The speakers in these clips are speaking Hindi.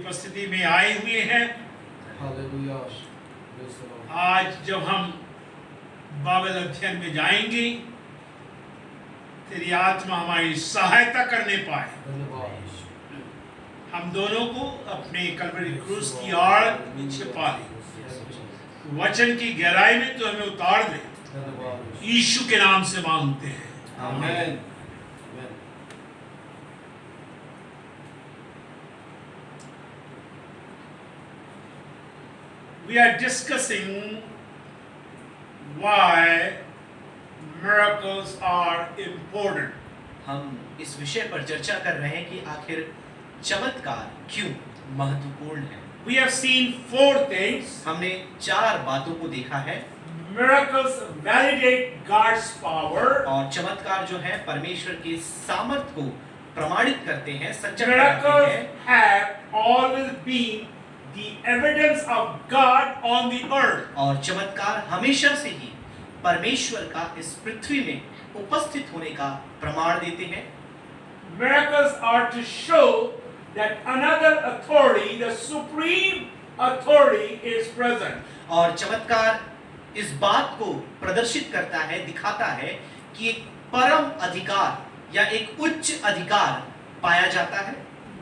उपस्थिति में आए हुए हैं। Hallelujah. Praise the Lord. आज जब हम बाइबल अध्ययन में जाएंगे, तेरी आत्मा हमारी सहायता करने पाए, धन्यवाद। हम दोनों को अपने कल्वरी क्रूस की आड़ में छिपा ले, वचन की गहराई में तो हमें उतार दे। धन्यवाद। यीशु के नाम से मांगते हैं, आमीन। We are discussing why miracles are important. हम इस विषय पर चर्चा कर रहे हैं कि आखिर चमत्कार क्यों महत्वपूर्ण है। We have seen four things. हमने 4 बातों को देखा है। Miracles validate God's power. और चमत्कार जो है परमेश्वर के सामर्थ्य को प्रमाणित करते हैं, सच्चा करते Miracles हैं। have always been the evidence of God on the earth. और चमत्कार हमेशा से ही परमेश्वर का इस पृथ्वी में उपस्थित होने का प्रमाण देते हैं। Miracles are to show that another authority, the supreme authority, is present. और चमत्कार इस बात को प्रदर्शित करता है, दिखाता है कि एक परम अधिकार या एक उच्च अधिकार पाया जाता है।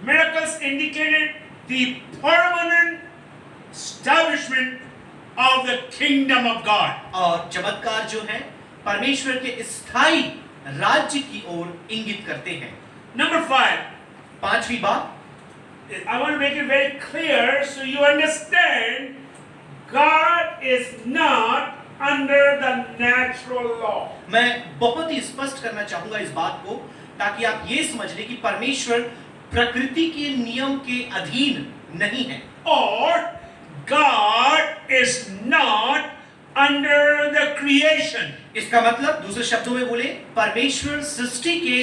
Miracles indicated the permanent establishment of the kingdom of God. और चमत्कार जो है परमेश्वर के स्थायी राज्य की ओर इंगित करते हैं। Number 5. 5वीं बात, I want to make it very clear so you understand God is not under the natural law. मैं बहुत ही स्पष्ट करना चाहूंगा इस बात को ताकि आप ये समझ लें कि परमेश्वर प्रकृति के नियम के अधीन नहीं है। Or God is not under the creation. इसका मतलब दूसरे शब्दों में बोले, परमेश्वर सृष्टि के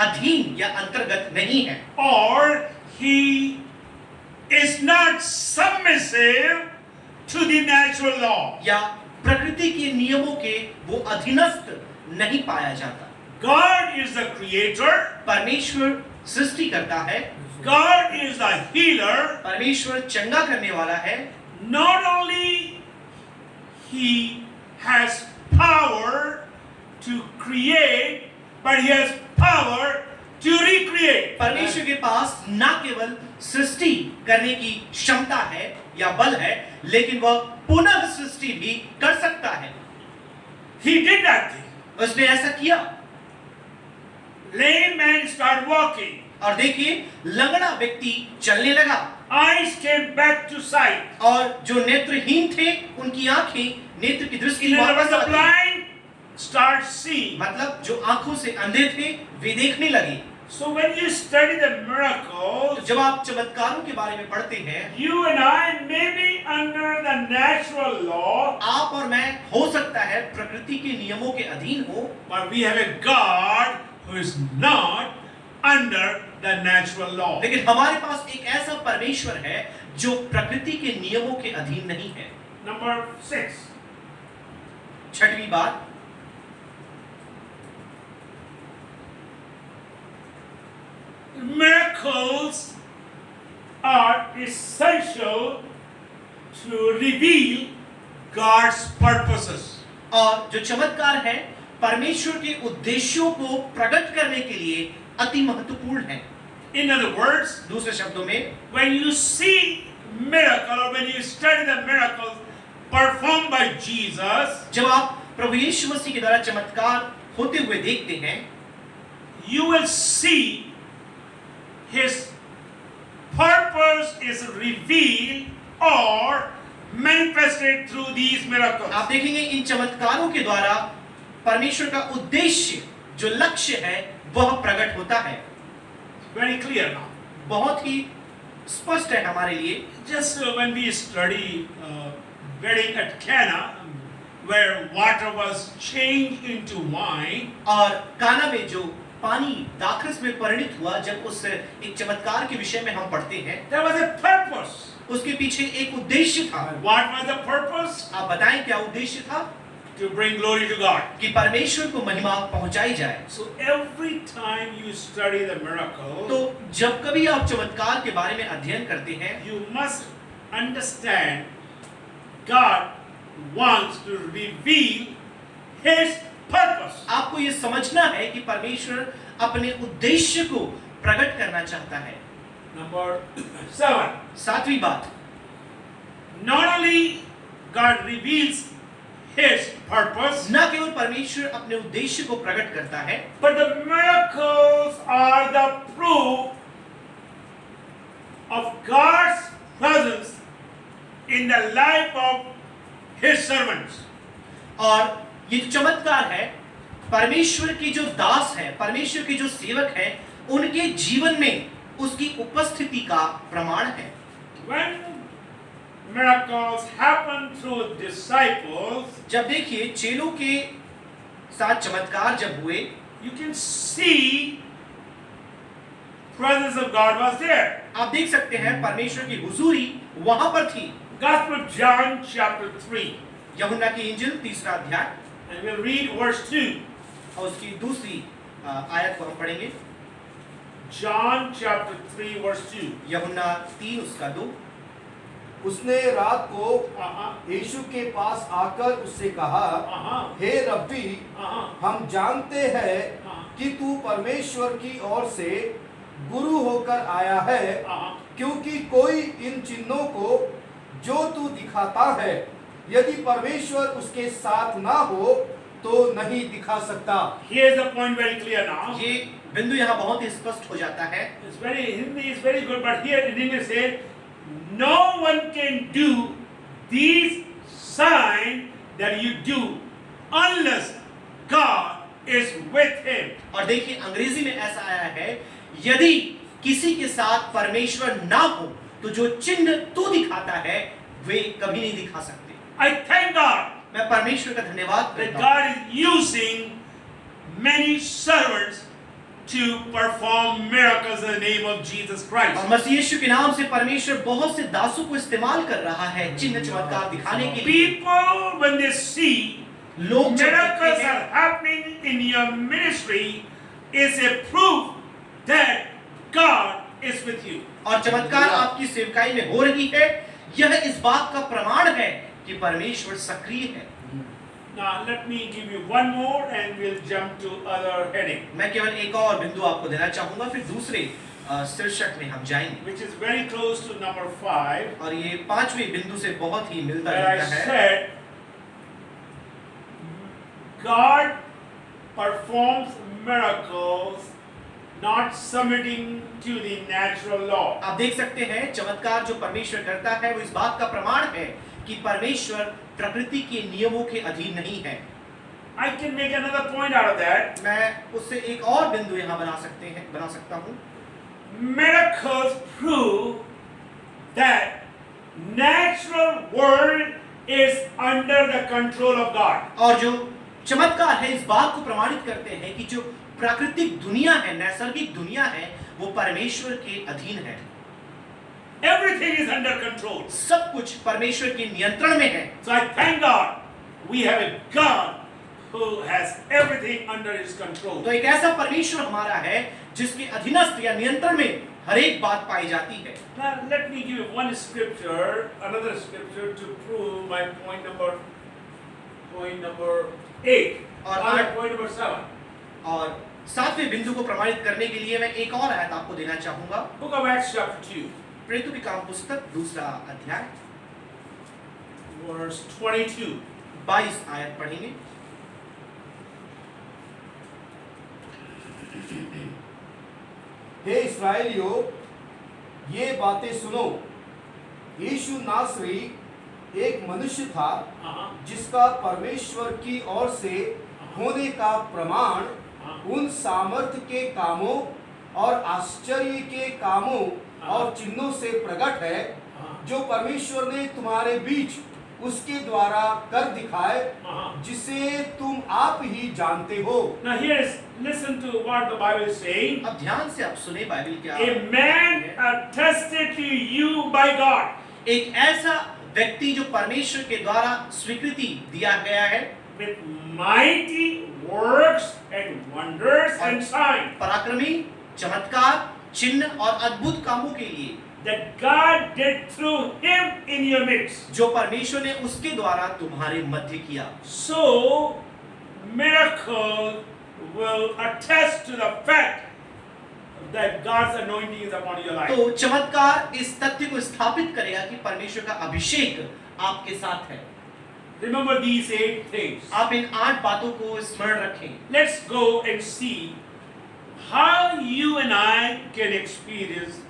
अधीन या अंतर्गत नहीं है। Or He is not submissive to the natural law. या प्रकृति के नियमों के वो अधीनस्थ नहीं पाया जाता। God is the creator. परमेश्वर सृष्टि करता है, God is the healer. परमेश्वर चंगा करने वाला है। Not only He has power to create, but He has power to recreate. परमेश्वर के पास न केवल सृष्टि करने की क्षमता है या बल है, लेकिन वह पुनः सृष्टि भी कर सकता है। He did that thing. उसने ऐसा किया। Lame man started walking. और देखिए, लंगड़ा व्यक्ति चलने लगा। Eyes came back to sight. और जो नेत्रहीन थे, उनकी आंखें नेत्र की दृष्टि In other words, वापस the आ गई। blind start seeing. मतलब जो आंखों से अंधे थे, वे देखने लगे। So when you study the तो miracles, जब आप चमत्कारों के बारे में पढ़ते हैं, you and I may be under the natural law, आप और मैं हो सकता है प्रकृति के नियमों के अधीन हो, but we have a God who is not under the natural law. लेकिन हमारे पास एक ऐसा परमेश्वर है जो प्रकृति के नियमों के अधीन नहीं है। Number 6. 6वीं बात, Miracles are essential to reveal God's purposes. और जो चमत्कार है परमेश्वर के उद्देश्यों को प्रकट करने के लिए अति महत्वपूर्ण है। In other words, दूसरे शब्दों में, when you see miracle or when you study the miracles performed by Jesus, जब आप प्रभु यीशु मसीह के द्वारा चमत्कार होते हुए देखते हैं, you will see His purpose is revealed or manifested through these miracles. आप देखेंगे इन चमत्कारों के द्वारा परमेश्वर का उद्देश्य जो लक्ष्य है वह प्रकट होता है। Very clear now. बहुत ही स्पष्ट है हमारे लिए। Just when we study wedding at Cana, where water was changed into wine, और काना में जो पानी दाखरस में परिणित हुआ, जब उस एक चमत्कार के विषय में हम पढ़ते हैं, there was a purpose. उसके पीछे एक उद्देश्य था। What was the purpose? आप बताएं क्या उद्देश्य था? to bring glory to God. कि परमेश्वर को महिमा पहुंचाई जाए। So every time you study the miracle, तो जब कभी आप चमत्कार के बारे में अध्ययन करते हैं, you must understand God wants to reveal His purpose. आपको ये समझना है कि परमेश्वर अपने उद्देश्य को प्रकट करना चाहता है। Number 7. सातवीं बात, Not only God reveals His purpose, न केवल परमेश्वर अपने उद्देश्य को प्रकट करता है, but the miracles are the proof of God's presence in the life of His servants. और ये जो चमत्कार है, परमेश्वर की जो दास है, परमेश्वर के जो सेवक हैं, उनके जीवन में उसकी उपस्थिति का प्रमाण है। When miracles happen through disciples, जब देखिए चेलों के साथ चमत्कार जब हुए, you can see presence of God was there. आप देख सकते हैं परमेश्वर की हुजूरी वहां पर थी। Gospel of John chapter 3, यूहन्ना की इंजिल 3रा अध्याय and we'll read verse 2. और उसकी दूसरी आयत को हम पढ़ेंगे। John chapter 3 verse 2. यूहन्ना 3 उसका 2। उसने रात को Uh-huh. यीशु के पास आकर उससे कहा, Uh-huh. हे रब्बी, Uh-huh. हम जानते हैं हाँ। कि तू परमेश्वर की ओर से गुरु होकर आया है, Uh-huh. क्योंकि कोई इन चिन्हों को जो तू दिखाता है, यदि परमेश्वर उसके साथ ना हो तो नहीं दिखा सकता। Here's the point very clear now. ये बिंदु यहाँ बहुत ही स्पष्ट हो जाता है। Hindi is very good, but here in English says, no one can do these signs that you do unless God is with him. और देखिए अंग्रेजी में ऐसा आया है, यदि किसी के साथ परमेश्वर ना हो तो जो चिन्ह तू दिखाता है वे कभी नहीं दिखा सकते। I thank God मैं परमेश्वर का धन्यवाद that करता हूँ God is using many servants to perform miracles in the name of Jesus Christ. और मसीह यीशु के नाम से परमेश्वर बहुत से दासों को इस्तेमाल कर रहा है चिन्ह चमत्कार दिखाने के लिए। People, when they see लोग जब miracles देखते हैं, are happening in your ministry, is a proof that God is with you. और चमत्कार आपकी सेवकाई में हो रही है, यह इस बात का प्रमाण है कि परमेश्वर सक्रिय है। Now let me give you one more and we'll jump to other heading, मैं केवल एक और बिंदु आपको देना चाहूंगा, फिर दूसरे शीर्षक में हम जाएंगे। which is very close to number 5, और ये पांचवें बिंदु से बहुत ही मिलता where I जुलता है। said God performs miracles not submitting to the natural law. आप देख सकते हैं चमत्कार जो परमेश्वर करता है वो इस बात का प्रमाण है कि परमेश्वर प्रकृति के नियमों के अधीन नहीं है। I can make another point out of that. मैं उससे एक और बिंदु यहाँ बना सकता हूँ। Miracles prove that natural world is under the control of God. और जो चमत्कार है इस बात को प्रमाणित करते हैं कि जो प्राकृतिक दुनिया है, नैसर्गिक दुनिया है, वो परमेश्वर के अधीन है। Everything is under control. सब कुछ परमेश्वर के नियंत्रण में है। So I thank God we have a God who has everything under his control. तो एक ऐसा परमेश्वर हमारा है जिसके अधीनस्थ या नियंत्रण में हर एक बात पाई जाती है। Now let me give you one scripture, another scripture to prove my point number 8 or point number 7. और सातवें बिंदु को प्रमाणित करने के लिए मैं एक और आयत आपको देना चाहूंगा। Book of Acts chapter 2, प्रेरितों की काम पुस्तक 2रा अध्याय verse 22. 22 आयत पढ़ेंगे। हे इस्राएलियों, ये बातें सुनो। यीशु नासरी एक मनुष्य था जिसका परमेश्वर की ओर से होने का प्रमाण उन सामर्थ्य के कामों और आश्चर्य के कामों और चिन्हों से प्रकट है जो परमेश्वर ने तुम्हारे बीच उसके द्वारा कर दिखाए, जिसे तुम आप ही जानते हो। Now here is, listen to what the Bible is saying. अब ध्यान से आप सुने बाइबल क्या A man attested to you by God. एक ऐसा व्यक्ति जो परमेश्वर के द्वारा स्वीकृति दिया गया है, with mighty works and wonders and signs पराक्रमी, चमत्कार, चिन्ह और अद्भुत कामों के लिए that God did through him in your midst. जो परमेश्वर ने उसके द्वारा तुम्हारे मध्य किया। So, miracle will attest to the fact that God's anointing is upon your life. तो चमत्कार इस तथ्य को स्थापित करेगा कि परमेश्वर का अभिषेक आपके साथ है। Remember these 8 things. आप इन 8 बातों को स्मरण रखें। Let's go and see how you and I can experience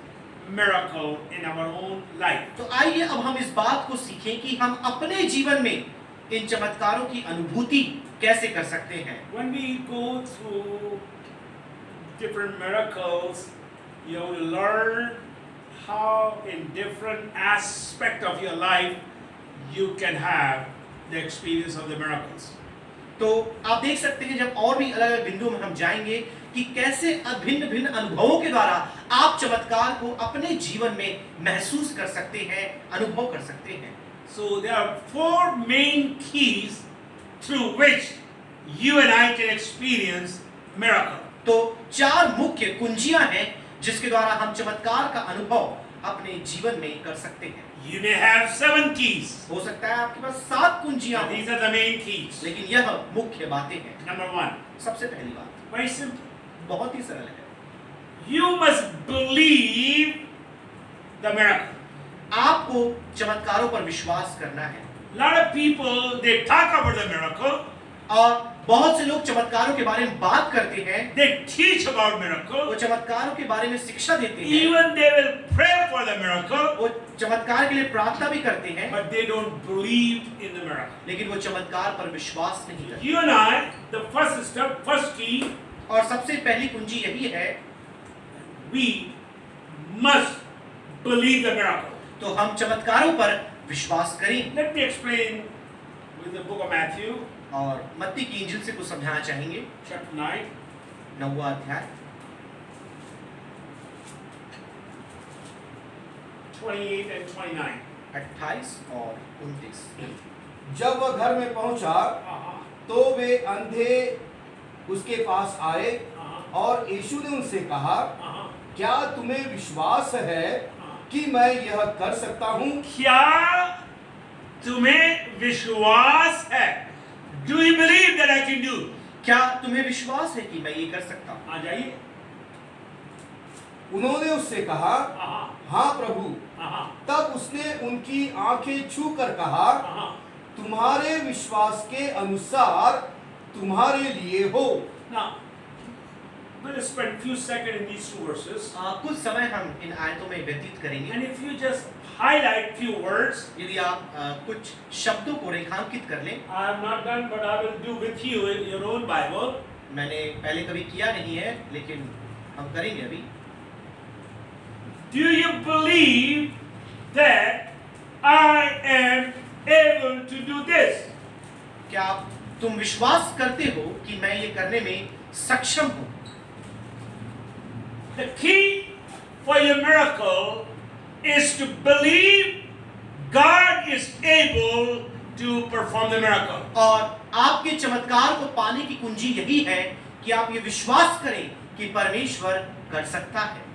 miracle in our own life. तो आइए अब हम इस बात को सीखें कि हम अपने जीवन में इन चमत्कारों की अनुभूति कैसे कर सकते हैं। When we go through different miracles, you will learn how in different aspect of your life you can have the experience of the miracles. तो आप देख सकते हैं जब और भी अलग अलग बिंदुओं में हम जाएंगे कि कैसे भिन्न भिन्न अनुभवों के द्वारा आप चमत्कार को अपने जीवन में महसूस कर सकते हैं, अनुभव कर सकते हैं। So there are 4 main keys through which you and I can experience miracle. तो 4 मुख्य कुंजियां हैं जिसके द्वारा हम चमत्कार का अनुभव अपने जीवन में कर सकते हैं। You may have 7 keys. हो सकता है आपके पास 7 कुंजियां These हों, are the main keys. लेकिन यह मुख्य बातें हैं। Number 1, सबसे पहली बात very simple. बहुत ही सरल है। You must believe the miracle. आपको चमत्कारों पर विश्वास करना है। lot of people, they talk about the miracle, और बहुत से लोग चमत्कारों के बारे में बात करते हैं, they teach about वो miracle, चमत्कारों के बारे में शिक्षा देते हैं, even they will pray for the miracle, वो चमत्कार के लिए प्रार्थना भी करते हैं, but they don't believe in the miracle. लेकिन वो चमत्कार पर विश्वास नहीं करते। You and I, the first step, first key, और सबसे पहली कुंजी यही है, we must believe the miracle. तो हम चमत्कारों पर विश्वास करें। Let me explain with the book of Matthew, और मत्ती की इंजील से कुछ समझाना चाहेंगे। chapter 9, 9वां अध्याय 28 and 29. 28 और 29। जब वह घर में पहुंचा तो वे अंधे उसके पास आए और यीशु ने उनसे कहा, क्या तुम्हें विश्वास है कि मैं यह कर सकता हूँ? क्या तुम्हें विश्वास है? Do you believe that I can do? क्या तुम्हें विश्वास है कि मैं ये कर सकता हूँ? आ जाइए। उन्होंने उससे कहा, हाँ प्रभु। तब उसने उनकी आंखें छूकर कहा, तुम्हारे विश्वास के अनुसार तुम्हारे लिए हो। Now, we'll spend few seconds in these 2 verses, कुछ समय हम इन आयतों में व्यतीत करेंगे। and if you just highlight few words, यदि आप कुछ शब्दों को रेखांकित कर लें, I have not done, but I will do with you in your own Bible. मैंने पहले कभी किया नहीं है लेकिन हम करेंगे अभी। Do you believe that I am able to do this? क्या तुम विश्वास करते हो कि मैं ये करने में सक्षम हूँ? The key for your miracle is to believe God is able to perform the miracle. और आपके चमत्कार को पाने की कुंजी यही है कि आप ये विश्वास करें कि परमेश्वर कर सकता है।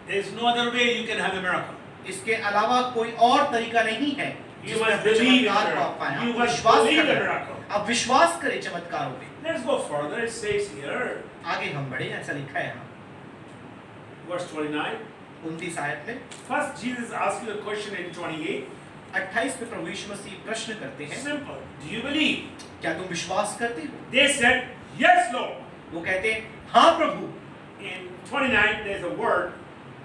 There is no other way you can have a miracle. इसके अलावा कोई और तरीका नहीं है You जिसमें must अपने believe in चमत्कार the को आप पाएं। miracle. You आपको must विश्वास believe the करना है। miracle. आप विश्वास करें चमत्कारों पे। Let's go further. It says here, आगे हम बढ़े, ऐसा लिखा है यहाँ verse 29. 29 आयत में। First, Jesus asked you a question in 28. 28 में प्रभु यीशु मसीह प्रश्न करते हैं, Simple. Do you believe? क्या तुम विश्वास करते हो? They said, yes, Lord. वो कहते हैं, हाँ प्रभु। In 29, there's a word,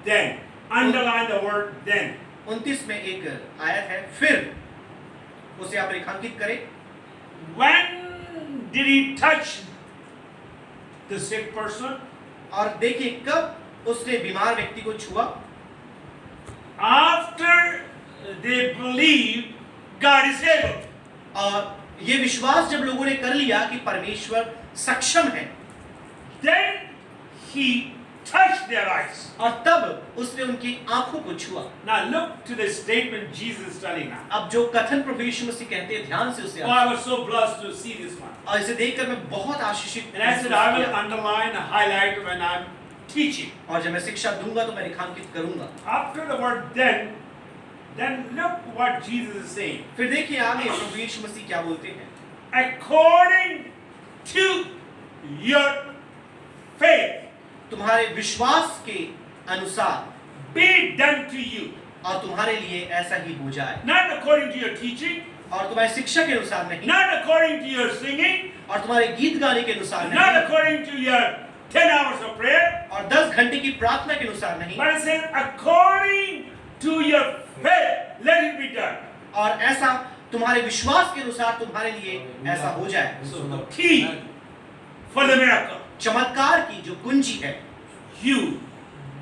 then. Underline the word, then. 29 में एक आयत है, फिर। उसे आप रेखांकित करें। When did he touch the sick person? और देखिए कब उसने बीमार व्यक्ति को छुआ? After they believe God is able. और ये विश्वास जब लोगों ने कर लिया कि परमेश्वर सक्षम है, Then he touched their eyes. और तब उसने उनकी आंखों को छुआ। Now look to the statement Jesus is telling now. अब जो कथन प्रभु यीशु मसीह कहते हैं, ध्यान से उसे Oh, I was so blessed to see this one. और इसे देखकर मैं बहुत आशीषित And I said, I will underline and highlight when I'm teaching. और जब मैं शिक्षा दूंगा तो मैं रेखांकित करूंगा। After the word then look what Jesus is saying. फिर देखिए आगे प्रभु यीशु मसीह क्या बोलते हैं। According to your faith, तुम्हारे विश्वास के अनुसार be done to you. और तुम्हारे लिए ऐसा ही हो जाए। Not according to your teaching, और तुम्हारी शिक्षा के अनुसार नहीं, not according to your singing, और तुम्हारे गीत गाने के अनुसार not नहीं, according to your 10 hours of prayer, और 10 घंटे की प्रार्थना के अनुसार नहीं, but it says according to your faith, let it be done. और ऐसा तुम्हारे विश्वास के अनुसार तुम्हारे लिए ऐसा हो जाए। So the key for the miracle, चमत्कार की जो कुंजी है, you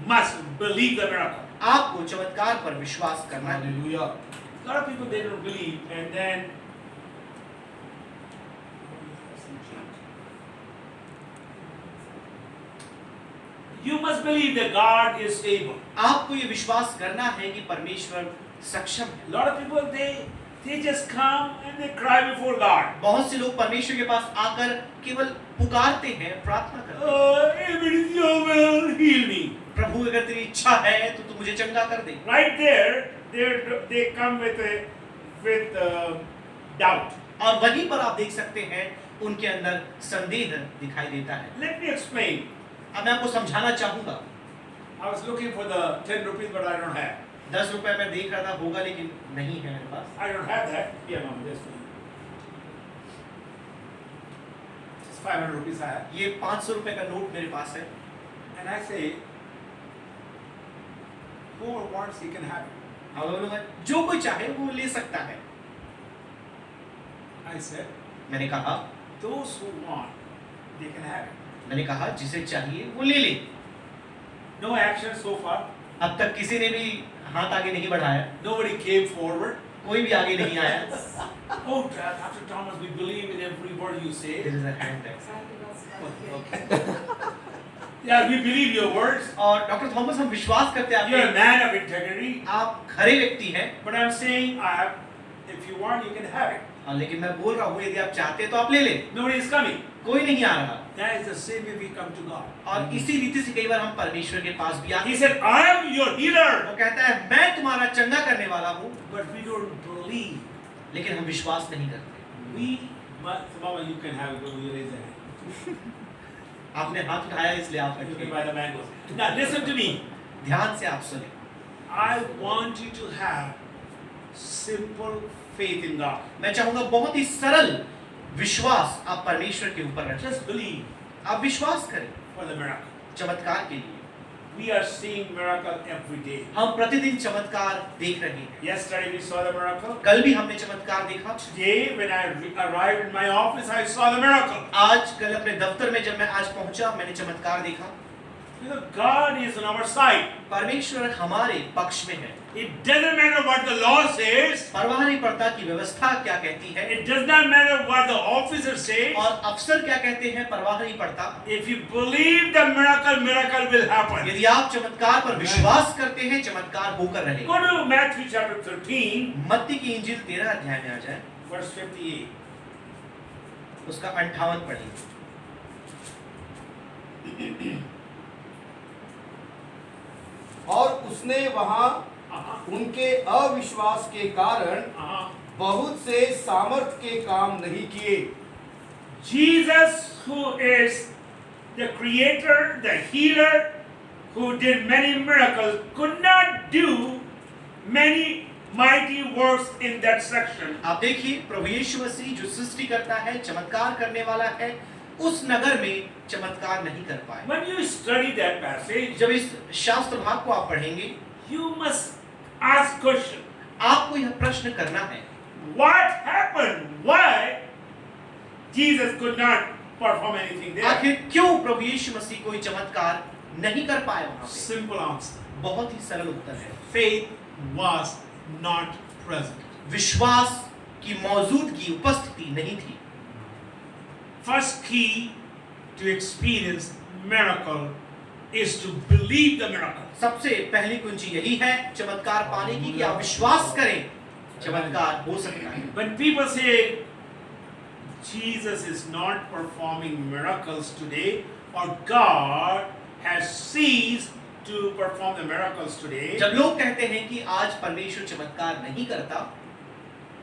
must believe the miracle. आपको चमत्कार पर विश्वास करना है। Hallelujah. A lot of people they don't believe, and then you must believe that God is able. आपको ये विश्वास करना है कि परमेश्वर सक्षम है। A lot of people they just come and they cry before God. बहुत से लोग परमेश्वर के पास आकर केवल पुकारते हैं, प्रार्थना करते हैं। Oh, if it is your will, heal me. प्रभु अगर तेरी इच्छा है तो तू मुझे चंगा कर दे। Right there, they come with doubt. और वहीं पर आप देख सकते हैं उनके अंदर संदेह दिखाई देता है। Let me explain. अब मैं आपको समझाना चाहूंगा। I was looking for the 10 rupees, but I don't have. 10 रुपए मैं देख रहा था, होगा लेकिन नहीं है मेरे पास। I don't have that. Yeah, mom, this one. It's 500 rupees I have. ये 500 रुपए का नोट मेरे पास है। And I say, whoever wants, he can have it. और बोलूंगा जो कोई चाहे वो ले सकता है। I said, मैंने कहा those who want, they can have it. मैंने कहा जिसे चाहिए वो ले ले। No action so far. अब तक किसी ने भी हाथ आगे नहीं बढ़ाया, Nobody came forward. कोई भी आगे नहीं आया। Oh, Dr. Thomas, we believe in every word you say. There is a hand there. Yeah, we believe your words. और डॉक्टर थॉमस हम विश्वास करते हैं You're a आपके, man of integrity. आप खरे व्यक्ति हैं। But I'm saying, if you want, you can have it. और लेकिन मैं बोल रहा हूँ यदि आप चाहते हैं तो आप ले लें। Nobody is coming. कोई नहीं आ रहा। That is the same way we come to God. और इसी रीति से कई बार हम परमेश्वर के पास भी आते He हैं। said, I am your healer. वो कहता है मैं तुम्हारा चंगा करने वाला हूँ, But we don't believe. लेकिन हम विश्वास नहीं करते। Mama, you can have it, but we raise a hand. आपने हाथ उठाया इसलिए आप You can रखिए। buy the mangoes. Now listen to me. ध्यान से आप सुने। I want you to have simple faith in God. मैं चाहूंगा बहुत ही सरल विश्वास आप परमेश्वर के ऊपर रखें। Just believe आप विश्वास करें for the miracle. चमत्कार के लिए। We are seeing miracle every day. हम प्रतिदिन चमत्कार देख रहे हैं। Yesterday we saw the miracle. कल भी हमने चमत्कार देखा। Today when I arrived in my office, I saw the miracle. आज कल अपने दफ्तर में जब मैं आज पहुंचा मैंने चमत्कार देखा। You know, God is on our side. परमेश्वर हमारे पक्ष में है। It doesn't matter what the law says. परवाह नहीं पड़ता कि व्यवस्था क्या कहती है, It does not matter what the officer says. और अफसर क्या कहते हैं, परवाह नहीं पड़ता। If you believe the miracle, miracle will happen. यदि आप चमत्कार पर विश्वास करते हैं चमत्कार होकर रहेगा। Go to Matthew chapter 13, मत्ती की इंजील 13 अध्याय में आ जाए, verse 58. उसका 58 पढ़िए। और उसने वहां Uh-huh. उनके अविश्वास के कारण Uh-huh. बहुत से सामर्थ के काम नहीं किए। Jesus, who is the creator, the healer, who did many miracles, could not do many mighty works in that section. आप देखिए प्रभु यीशु मसीह जो सृष्टि करता है, चमत्कार करने वाला है, उस नगर में चमत्कार नहीं कर पाए। When you study that passage, जब इस शास्त्र भाग को आप पढ़ेंगे, you must ask question. आपको यह प्रश्न करना है, What happened? Why Jesus could not perform anything there? आखिर क्यों प्रभु यीशु मसीह कोई चमत्कार नहीं कर पाए वहां पे? Simple answer. बहुत ही सरल उत्तर है, Faith was not present. विश्वास की मौजूदगी, उपस्थिति नहीं थी। First key to experience miracle is to believe the miracle. सबसे पहली कुंजी यही है चमत्कार पाने की कि आप विश्वास करें चमत्कार हो सकता है। When people say Jesus is not performing miracles today, or God has ceased to perform the miracles today, जब लोग कहते हैं कि आज परमेश्वर चमत्कार नहीं करता,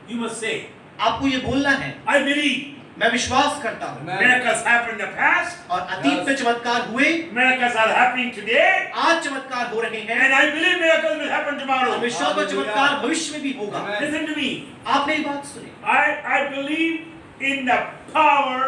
you must say, आपको ये बोलना है I believe मैं विश्वास करता हूँ। miracles happened in the past, और अतीत में चमत्कार हुए, miracles are happening today, आज चमत्कार हो रहे हैं, and I believe miracles will happen tomorrow. और विश्वास का चमत्कार भविष्य में भी होगा। Listen to me. आपने एक बात सुनी, I believe in the power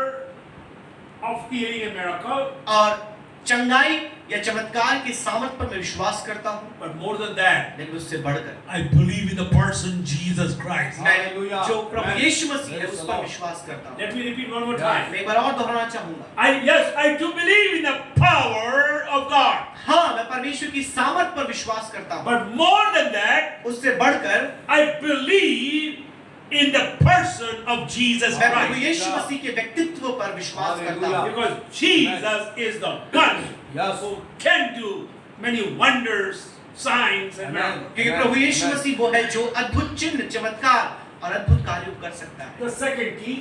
of healing and miracle, और चंगाई या चमत्कार के सामर्थ पर मैं विश्वास करता हूँ, but more than that, लेकिन उससे बढ़कर I believe in the person Jesus Christ. मैं Hallelujah. जो प्रभु Amen. यीशु मसीह है उस पर Praise the विश्वास करता हूँ। Let me repeat one more time. मैं एक बार और दोहराना चाहूंगा, Yes, I do believe in the power of God, हाँ मैं परमेश्वर की सामर्थ पर विश्वास करता हूँ, but more than that, उससे बढ़कर I believe in the person of Jesus मैं प्रभु Christ, यीशु मसीह के व्यक्तित्व पर विश्वास करता हूँ, because Jesus is the one Yes. who can do many wonders, signs, and Amen. miracles. क्योंकि प्रभु यीशु मसीह वो है जो अद्भुत चिन्ह, चमत्कार और अद्भुत कार्य कर सकता है। The second key,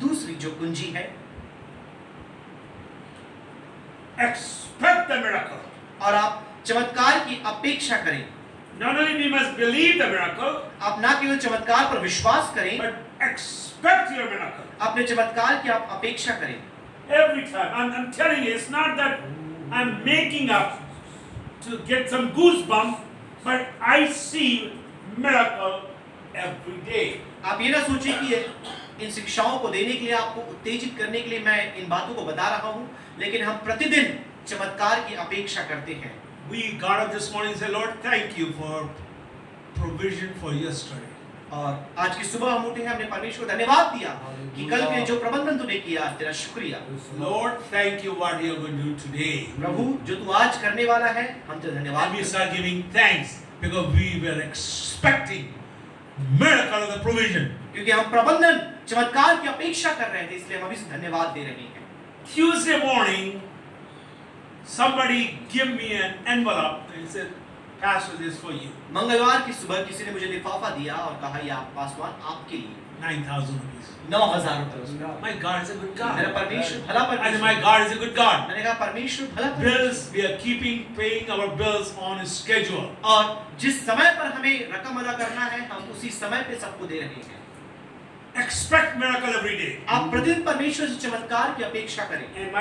दूसरी जो कुंजी है, expect the miracle. और आप चमत्कार की अपेक्षा करें। Not only we must believe the miracle, आप ना केवल चमत्कार पर विश्वास करें, but expect your miracle. अपने चमत्कार की आप अपेक्षा करें। Every time. I'm telling you, it's not that I'm making up to get some goosebumps, but I see miracle every day. आप ये ना सोचें कि इन शिक्षाओं को देने के लिए, आपको उत्तेजित करने के लिए मैं इन बातों को बता रहा हूँ, लेकिन हम प्रतिदिन चमत्कार की अपेक्षा करते हैं। We got up this morning and said, Lord, thank you for provision for yesterday. और आज की सुबह हम उठे हैं, हमने परमेश्वर को धन्यवाद दिया कि कल के जो प्रबंधन तूने किया, तेरा शुक्रिया। Lord, thank you what you're going to do today. प्रभु जो तू आज करने वाला है, हम तेरा धन्यवाद And we करते start giving thanks because we were expecting miracle of the provision. क्योंकि हम प्रबंधन चमत्कार की अपेक्षा कर रहे थे, इसलिए हम अभी से धन्यवाद दे रहे हैं। Tuesday morning, somebody give me an envelope and said, Pastor, this is for you. मंगलवार की सुबह किसी ने मुझे लिफाफा दिया और कहा ये आप पासवान आपके लिए 9,000 rupees. 9,000 रुपए। My God is a good मेरा God. परमेश्वर भला I said, परमेश्वर, my God is a good God. मैंने कहा परमेश्वर भला परमेश्वर, Bills, we are paying our bills on schedule. और जिस समय पर हमें रकम अदा करना है, हम उसी समय पे सबको दे रहे हैं। Expect miracle every day. आप प्रतिदिन परमेश्वर से चमत्कार की अपेक्षा करें। And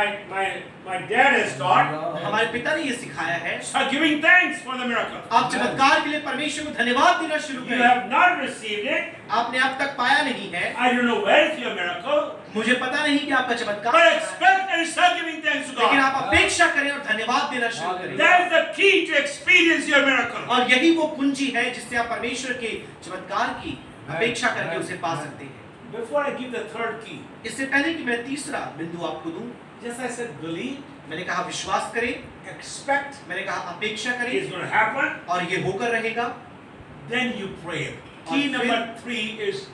my dad has taught, हमारे पिता ने ये सिखाया है, start giving thanks for the miracle. आप चमत्कार के लिए परमेश्वर को धन्यवाद देना शुरू You करें। have not received it. आपने अब तक पाया नहीं है, I don't know where is your miracle. मुझे पता नहीं कि आपका चमत्कार But है, expect and start giving thanks to लेकिन God. आप अपेक्षा करें और धन्यवाद देना शुरू करें। That is the key to experience your miracle. और यही वो कुंजी है जिससे आप परमेश्वर के चमत्कार की अपेक्षा करके उसे पा सकते हैं। Before I give the third key, इससे पहले कि मैं तीसरा बिंदु आपको दूं, just I said believe, मैंने कहा विश्वास करें, expect, मैंने कहा अपेक्षा it's करें going to happen. और ये होकर रहेगा। Then you pray. Key और number 3 is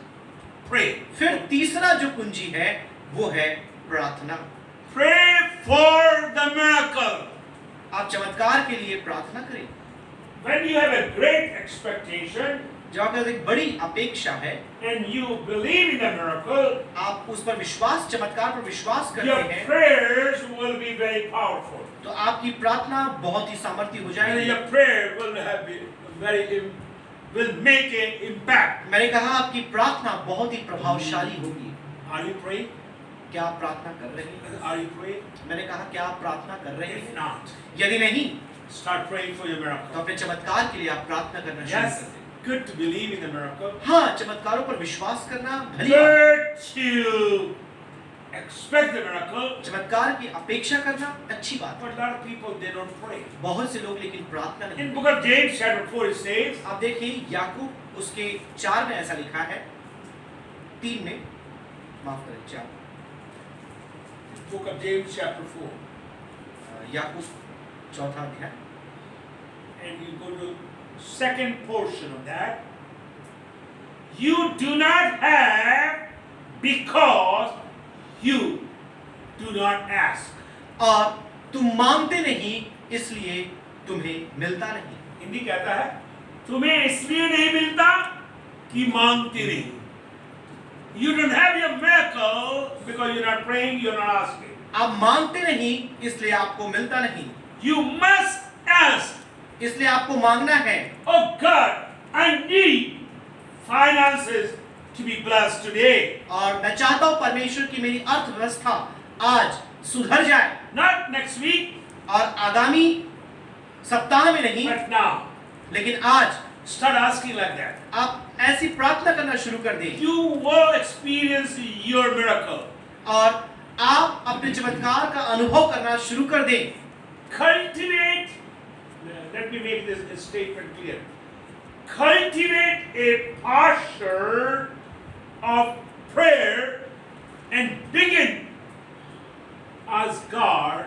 pray. फिर तीसरा जो कुंजी है वो है प्रार्थना। Pray for the miracle. आप चमत्कार के लिए प्रार्थना करें। When you have a great expectation जब आपके पास एक बड़ी अपेक्षा है, and you believe in the miracle, आप उस पर विश्वास, चमत्कार पर विश्वास your करते हैं, prayers will be very powerful. तो आपकी प्रार्थना बहुत ही सामर्थ्य हो And जाएगी। your prayer will make an impact. मैंने कहा आपकी प्रार्थना बहुत ही प्रभावशाली होगी। Are you praying? क्या आप प्रार्थना कर रहे हैं? Are you praying? मैंने कहा क्या आप प्रार्थना कर रहे If हैं? not, यदि नहीं, start praying for your तो miracle. अपने चमत्कार के लिए आप प्रार्थना करना शुरू Yes, कर दें। good to believe in the miracle. हाँ, चमत्कारों पर विश्वास करना भली बात है। Good to expect the miracle. चमत्कार की अपेक्षा करना अच्छी बात है। But a lot of people, they don't pray. बहुत से लोग लेकिन प्रार्थना नहीं In book of James chapter 4 it says, आप देखिए याकूब उसके 4 में ऐसा लिखा है, 3 में, माफ करें 4, book of James chapter 4, याकूब 4था अध्याय, and you go to second portion of that. You do not have because you do not ask. और तुम मांगते नहीं इसलिए तुम्हें मिलता नहीं। हिंदी कहता है तुम्हें इसलिए नहीं मिलता कि मांगते नहीं। You don't have your miracle because you're not praying, you're not asking. आप मांगते नहीं इसलिए आपको मिलता नहीं। You must ask. इसलिए आपको मांगना है। Oh God, I need finances to be blessed today. और मैं चाहता हूँ परमेश्वर की मेरी अर्थव्यवस्था आज सुधर जाए, Not next week, और आगामी सप्ताह में नहीं, but now. लेकिन आज Start asking like that. आप ऐसी प्रार्थना करना शुरू कर दें You will experience your miracle. और आप अपने चमत्कार का अनुभव करना शुरू कर दें। Cultivate, let me make this statement clear. Cultivate a posture of prayer and begin ask God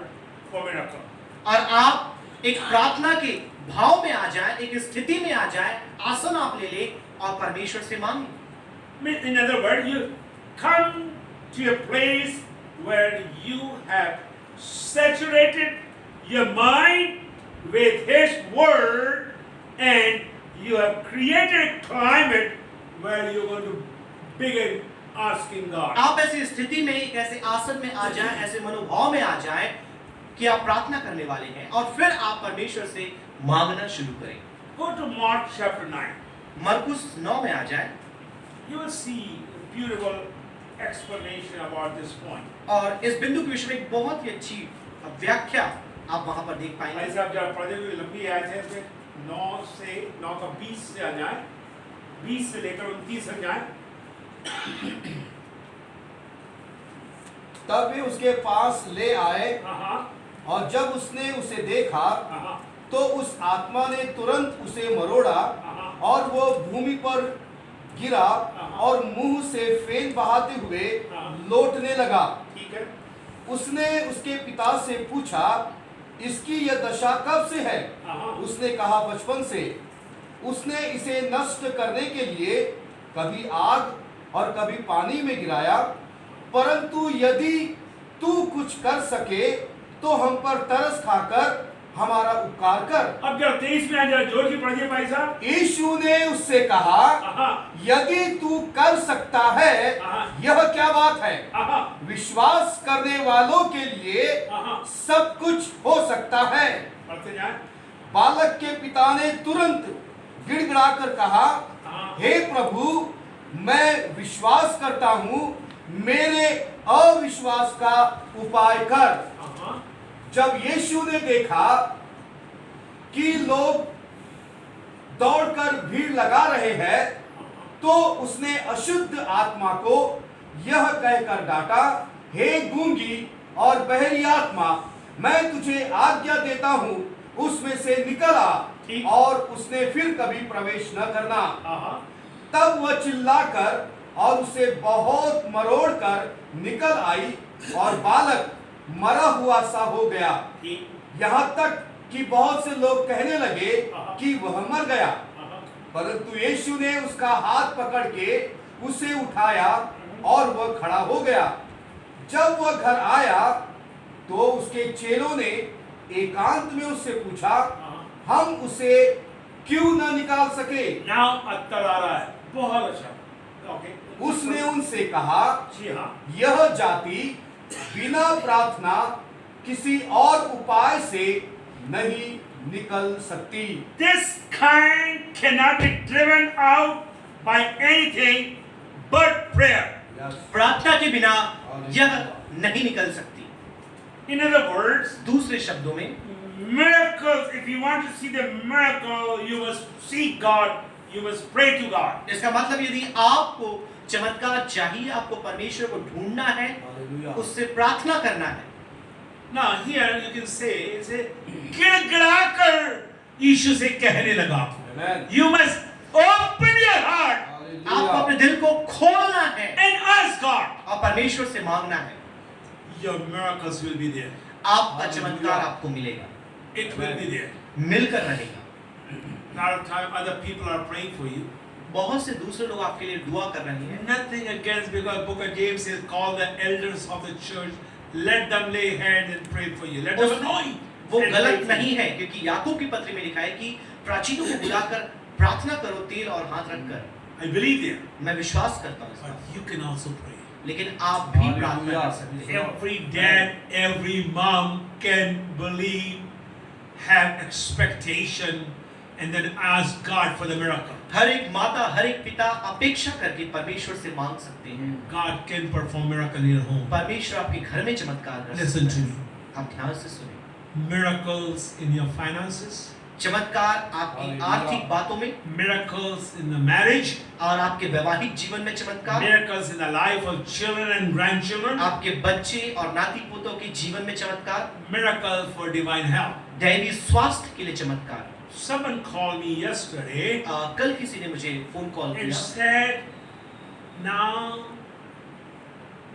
for miracle. और आप एक प्रार्थना के भाव में आ जाए, एक स्थिति में आ जाए, आसन आप ले ले और परमेश्वर से मांगे। In other words, you come to a place where you have saturated your mind with His Word and you have created a climate where you're going to begin asking God. आप ऐसी स्थिति में, एक ऐसे आसन में आ जाए, ऐसे मनोभाव में आ जाए कि आप प्रार्थना करने वाले हैं और फिर आप परमेश्वर से मांगना शुरू करें। Go to Mark chapter 9. मरकुस 9 में आ जाए You will see a beautiful explanation about this point. और इस बिंदु के विषय में एक बहुत ही अच्छी व्याख्या आप वहां पर देख भाई पाएंगे। साहब जब पढ़े हुए लंबी आए थे इसमें 9 का 20 से आ जाए, 20 से लेकर 29 तक जाए। तब वे उसके पास ले आए हाँ और जब उसने उसे देखा हाँ तो उस आत्मा ने तुरंत उसे मरोड़ा और वो भूमि पर गिरा और मुंह से फेन बहाते हुए लौटने लगा। ठीक है। उसने उसके पिता से पूछा, इसकी यह दशा कब से है? उसने कहा, बचपन से। उसने इसे नष्ट करने के लिए कभी आग और कभी पानी में गिराया, परंतु यदि तू कुछ कर सके तो हम पर तरस खाकर हमारा उपकार कर। अब जब 23 में आ जाए, जोर की पढ़िए भाई साहब। यीशु ने उससे कहा, यदि तू कर सकता है, यह क्या बात है? विश्वास करने वालों के लिए सब कुछ हो सकता है। पढ़ते जाए। बालक के पिता ने तुरंत गिड़गिड़ाकर कहा, हे प्रभु, मैं विश्वास करता हूँ, मेरे अविश्वास का उपाय कर। जब यीशु ने देखा कि लोग दौड़कर भीड़ लगा रहे हैं, तो उसने अशुद्ध आत्मा को यह कहकर डांटा, हे गूंगी और बहरी आत्मा, मैं तुझे आज्ञा देता हूँ, उसमें से निकल आ और उसने फिर कभी प्रवेश न करना। तब वह चिल्लाकर और उसे बहुत मरोड़कर निकल आई और बालक मरा हुआ सा हो गया। यहाँ तक कि बहुत से लोग कहने लगे कि वह मर गया, परंतु यीशु ने उसका हाथ पकड़ के उसे उठाया और वह खड़ा हो गया। जब वह घर आया तो उसके चेलों ने एकांत में उससे पूछा, हम उसे क्यों न निकाल सके? नाउ उत्तर आ रहा है, बहुत अच्छा। ओके। उसने उनसे कहा, जी हाँ, यह जाति बिना प्रार्थना किसी और उपाय से नहीं निकल सकती। This kind cannot be driven out by anything but prayer. प्रार्थना के बिना यह नहीं निकल सकती। In other words, दूसरे शब्दों में, miracles, if you want to see the miracle, you must seek God, you must pray to God. इसका मतलब यदि आपको चमत्कार चाहिए, आपको परमेश्वर को ढूंढना है, उससे प्रार्थना करना है। Now here you can say गिड़गिड़ाकर यीशु से कहने लगा। You must open your heart आपको अपने दिल को खोलना है and ask God. और परमेश्वर से मांगना है। Your miracles will be there. आपका चमत्कार आपको मिलेगा, It will be there. मिलकर रहेगा। Not a time other people are praying for you. बहुत से दूसरे लोग आपके लिए दुआ कर रहे हैं। Nothing against, because Book of James says, call the elders of the church, let them lay hands and pray for you. Let them anoint. वो and गलत pray. नहीं है, क्योंकि याकूब की पत्री में लिखा है कि प्राचीनों को बुलाकर प्रार्थना करो तेल और हाथ रखकर। I believe there. मैं विश्वास करता हूँ इस बात But you can also pray. पर। लेकिन आप भी प्रार्थना कर सकते हैं। Every dad, every mom can believe, have expectation, and then ask God for the miracle. हर एक माता, हर एक पिता अपेक्षा करके परमेश्वर से मांग सकते हैं। God can perform miracle in your home. परमेश्वर आपके घर में चमत्कार कर Listen सकता to है। me. आप ध्यान से सुने। Miracles in your finances, चमत्कार आपकी आर्थिक बातों में miracles in the marriage, और आपके वैवाहिक जीवन में चमत्कार, miracles in the life of children and grandchildren, आपके बच्चे और नाती पोतों के जीवन में चमत्कार, miracle for divine health. दैवी स्वास्थ्य के लिए चमत्कार। Someone called me yesterday कल किसी ने मुझे फोन कॉल and किया said, now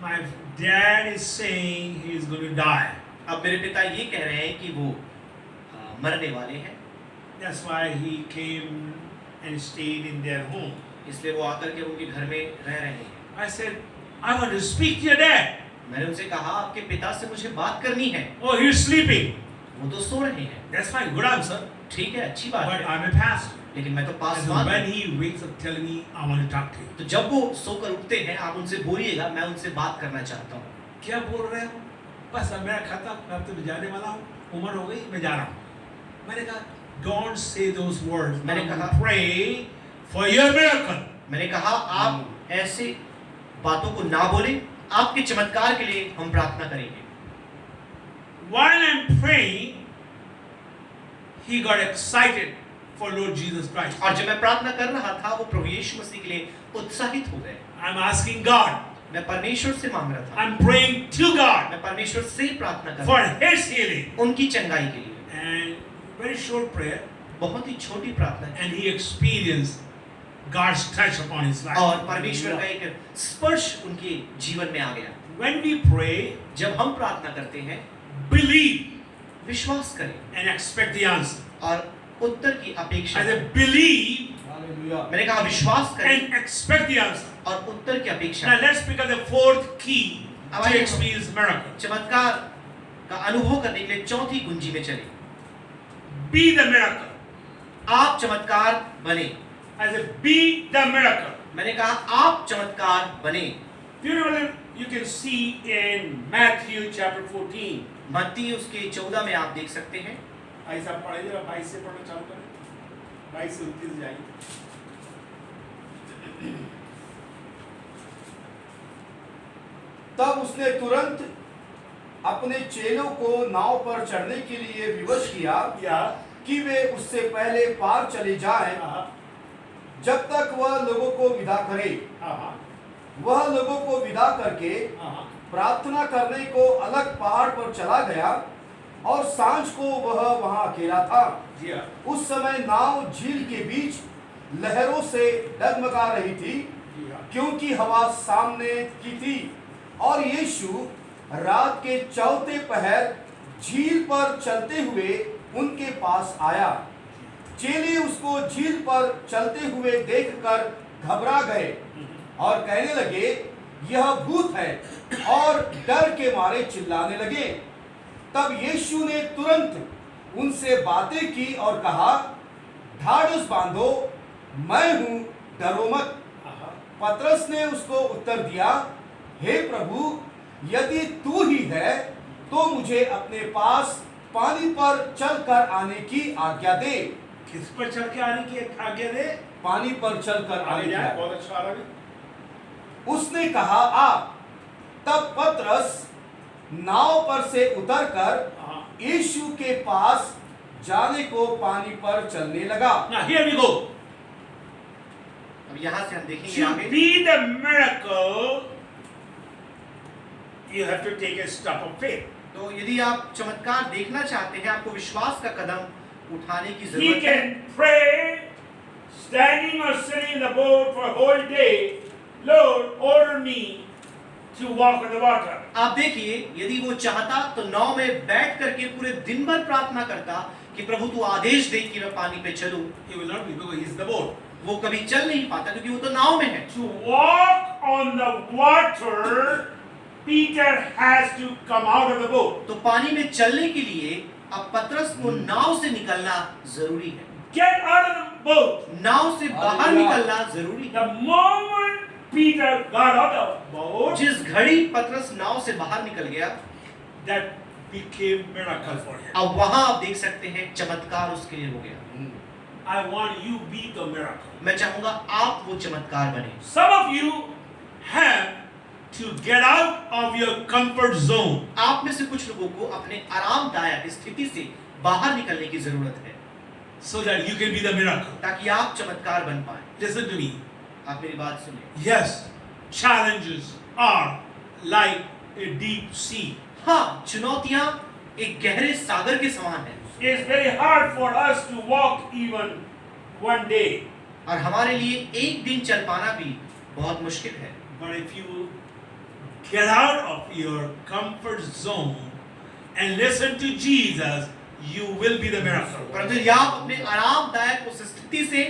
my dad is saying he is going to die. अब मेरे पिता ये कह रहे हैं कि वो मरने वाले हैं, That's why he came and stayed in their home. इसलिए वो आकर के उनके घर में रह रहे हैं। I said, I want to speak to your dad. मैंने उनसे कहा आपके पिता से मुझे बात करनी है। Oh, he's sleeping. वो तो सो रहे हैं। That's fine, good answer. ठीक है, अच्छी बात But है, I'm a pastor. लेकिन मैं तो And पासवान when हूं। he wakes up telling me, I want to talk to you. तो जब वो सोकर उठते हैं आप उनसे बोलिएगा मैं उनसे बात करना चाहता हूँ। क्या बोल रहे हो? बस अब मेरा खाता, मैं अब तो जाने वाला हूँ, उम्र हो गई, मैं जा रहा हूँ। मैंने कहा, don't say those words. मैंने I'm कहा- gonna pray for your miracle. मैंने कहा आप ऐसे बातों को ना बोलें, आपके चमत्कार के लिए हम प्रार्थना करेंगे। While I'm praying, he got excited for Lord Jesus Christ. और जब मैं प्रार्थना कर रहा था वो प्रभु यीशु मसीह के लिए उत्साहित हो गए। I'm asking God. मैं परमेश्वर से मांग रहा था, I'm praying to God मैं परमेश्वर से प्रार्थना कर for रहा था his healing. उनकी चंगाई के लिए। And very short prayer, बहुत ही छोटी प्रार्थना है and he experienced God's touch upon his life. और परमेश्वर का एक स्पर्श उनके जीवन में आ गया। When we pray, जब हम प्रार्थना करते हैं believe विश्वास करें and expect the answer. और उत्तर की अपेक्षा I करें। said believe Hallelujah. मैंने कहा विश्वास करें and expect the answer. और उत्तर की अपेक्षा Now करें। let's pick up the fourth key अब to आइए experience miracle. चमत्कार का अनुभव करने के लिए चौथी कुंजी में चले। Be the miracle. आप चमत्कार बने। I said be the miracle. मैंने कहा आप चमत्कार बने। Beautiful, you can see in Matthew chapter 14. मत्ती उसके 14 में आप देख सकते हैं। ऐसा पढ़ाइए, 22 से पढ़ना चालू करें, 22 से 29 जाइए। तब उसने तुरंत अपने चेलों को नाव पर चढ़ने के लिए विवश किया या कि वे उससे पहले पार चले जाएं, जब तक वह लोगों को विदा करे। वह लोगों को विदा करके प्रार्थना करने को अलग पहाड़ पर चला गया और सांझ को वह वहां अकेला था। जी हाँ, उस समय नाव झील के बीच लहरों से डगमगा रही थी, जी हाँ। क्योंकि हवा सामने की थी। और यीशु रात के चौथे पहर झील पर चलते हुए उनके पास आया। चेले उसको झील पर चलते हुए देखकर घबरा गए और कहने लगे, यह भूत है, और डर के मारे चिल्लाने लगे। तब यीशु ने तुरंत उनसे बातें की और कहा, ढाढ़स बांधो, मैं हूं, डरो मत। पतरस ने उसको उत्तर दिया, हे प्रभु, यदि तू ही है तो मुझे अपने पास पानी पर चलकर आने की आज्ञा दे। किस पर चल के आने की आज्ञा दे? पानी पर चलकर आने आगे की जाए, आज्ञा। बहुत अच्छा आ रहा है। उसने कहा, आ। तब पतरस नाव पर से उतरकर यीशु के पास जाने को पानी पर चलने लगा। Now here we go. अब यहाँ से हम देखेंगे To आगे। be the miracle, you have to take a step of faith. तो यदि आप चमत्कार देखना चाहते हैं आपको विश्वास का कदम उठाने की He जरूरत है। can pray, standing or sitting in the boat for a whole day, Lord, order me to walk on the water. आप देखिए यदि वो चाहता तो नाव में बैठ करके पूरे दिन भर प्रार्थना करता कि प्रभु तू आदेश दे कि मैं पानी पे चलूं। He will not be because he is the boat. वो कभी चल नहीं पाता क्योंकि वो तो नाव में है। To walk on the water, Peter has to come out of the boat. तो पानी में चलने के लिए अब पतरस को नाव से निकलना जरूरी है, Get out of the boat. नाव से बाहर हालेलुया। निकलना जरूरी है। The moment Peter got out of the boat, जिस घड़ी पतरस नाव से बाहर निकल गया, that became miracle for him. अब वहां आप देख सकते हैं चमत्कार उसके लिए हो गया। I want you be the miracle. मैं चाहूंगा आप वो चमत्कार बने। Some of you have to get out of your comfort zone. आप में से कुछ लोगों को अपने आरामदायक स्थिति से बाहर निकलने की जरूरत है, So that you can be the miracle. ताकि आप चमत्कार बन पाए। Listen to me. आप मेरी बात सुनिए। Yes, challenges are like a deep sea. हाँ, चुनौतियां एक गहरे सागर के समान हैं, It's very hard for us to walk even one day. और हमारे लिए एक दिन चल पाना भी बहुत मुश्किल है। But if you get out of your comfort zone and listen to Jesus, you will be the miracle. परंतु यदि आप अपने आरामदायक उस स्थिति से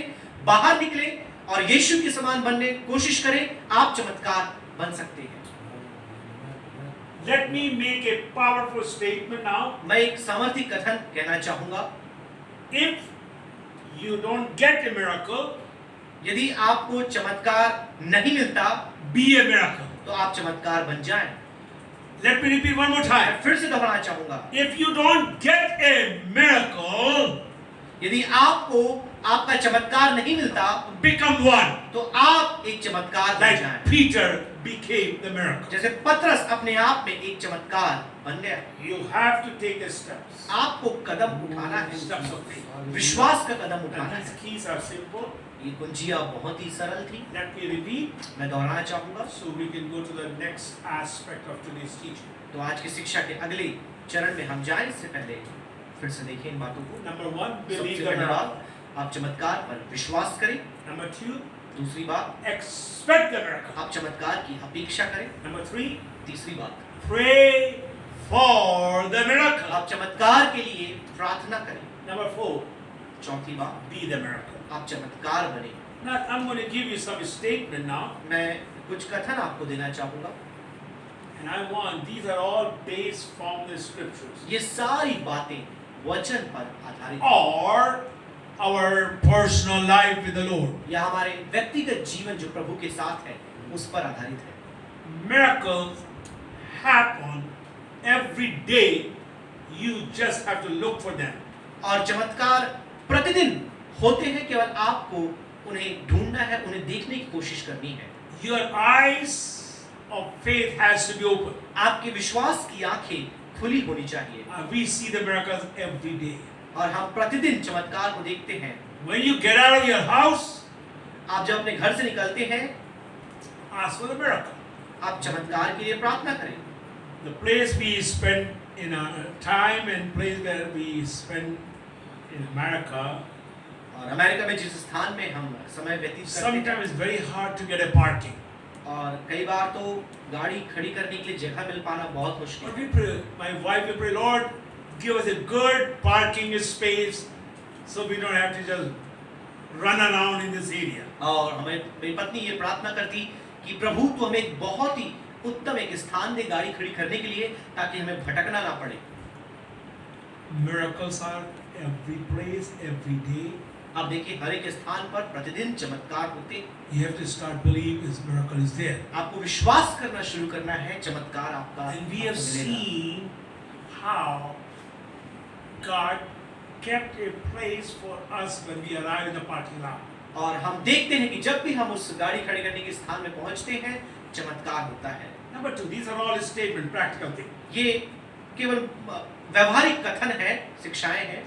बाहर निकले और यीशु के समान बनने की कोशिश करें, आप चमत्कार बन सकते हैं। Let me make a powerful statement now. मैं एक सामर्थ्य कथन कहना चाहूंगा। If you don't get a miracle, यदि आपको चमत्कार नहीं मिलता, be a miracle. तो आप चमत्कार बन जाएं। Let me repeat one more मैं time. फिर से दोहराना चाहूंगा, If you don't get a miracle, यदि आपको आपका चमत्कार नहीं मिलता, become one. तो आप एक चमत्कार बन Like जाएं। Peter became the miracle. जैसे पतरस अपने आप में एक चमत्कार बन गया। You have to take the steps. आपको कदम उठाना है, Steps of faith. विश्वास का कदम And उठाना these है। keys are simple. ये कुंजियां बहुत ही सरल थी। Let me repeat मैं दोहराना चाहूंगा, so we can go to the next aspect of today's teaching. तो आज की शिक्षा के अगले चरण में हम जाएं, इससे पहले फिर से देखिए इन बातों को। Number one, believe सबसे the पहली miracle. बात, आप चमत्कार पर विश्वास करें। Number two, दूसरी बात, expect the miracle. आप चमत्कार की अपेक्षा करें। Number three, तीसरी बात, pray for the miracle. आप चमत्कार के लिए प्रार्थना करें। Number four, चौथी बात, be the miracle. आप चमत्कार बने। Now, I'm going to give you some statement now, मैं कुछ कथन आपको देना चाहूंगा। and I want, these are all based from the scriptures ये सारी बातें वचन पर आधारित हैं, or our personal life with the Lord. या हमारे व्यक्तिगत जीवन जो प्रभु के साथ है उस पर आधारित है। Miracles happen every day. You just have to look for them. और चमत्कार प्रतिदिन होते हैं, केवल आपको उन्हें ढूंढना है, उन्हें देखने की कोशिश करनी है। Your eyes of faith has to be open. आपके विश्वास की आंखें खुली होनी चाहिए, We see the miracles every day. और हम प्रतिदिन चमत्कार को देखते हैं। When you get out of your house, आप जब अपने घर से निकलते हैं, ask for the miracle. आप चमत्कार के लिए प्रार्थना करें। The place we spend in a time and place where we spend in America, और अमेरिका में जिस स्थान में हम समय व्यतीत करते हैं, sometimes it's very hard to get a parking. और कई बार तो गाड़ी खड़ी करने के लिए जगह मिल पाना बहुत मुश्किल But है। we pray, my wife will pray, Lord, give us a good parking space so we don't have to just run around in this area. और हमें मेरी पत्नी ये प्रार्थना करती कि प्रभु तो हमें एक बहुत ही उत्तम एक स्थान दे गाड़ी खड़ी करने के लिए, ताकि हमें भटकना ना पड़े। Miracles are every place, every day. आप देखिए हर एक स्थान पर प्रतिदिन चमत्कार होते हैं। You have to start believing His miracle is there. आपको विश्वास करना शुरू करना है, चमत्कार आपका And we have आपको मिलेगा। seen how God kept a place for us when we arrive in the parking lot. और हम देखते हैं कि जब भी हम उस गाड़ी खड़ी करने के स्थान में पहुंचते हैं, चमत्कार होता है। Number two, these are all statement, practical things. ये केवल व्यवहारिक कथन है, शिक्षाएं हैं।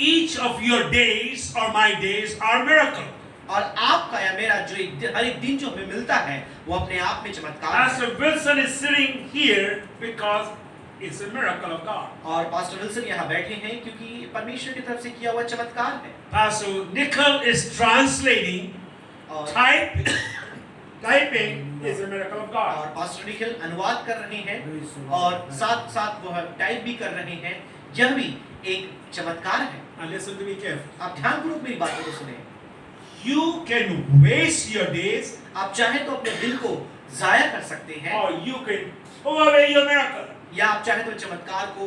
Each of your days or my days are miracle. और आपका या मेरा जो हर एक दिन जो हमें मिलता है, वो अपने आप में चमत्कार है। Pastor Wilson is sitting here because it's a miracle of God. और पास्टर विल्सन यहाँ बैठे हैं क्योंकि परमेश्वर की तरफ से किया हुआ चमत्कार है। Pastor Nickel is translating, और typing is a miracle of God. और पास्टर निखिल अनुवाद कर रहे हैं और साथ साथ वह टाइप भी कर रहे हैं, यह भी एक चमत्कार है। And listen to me carefully. आप ध्यानपूर्वक मेरी बातों को सुने। You can waste your days आप चाहे तो अपने दिन को जाया कर सकते हैं, or you can throw away your miracle. या आप चाहे तो चमत्कार को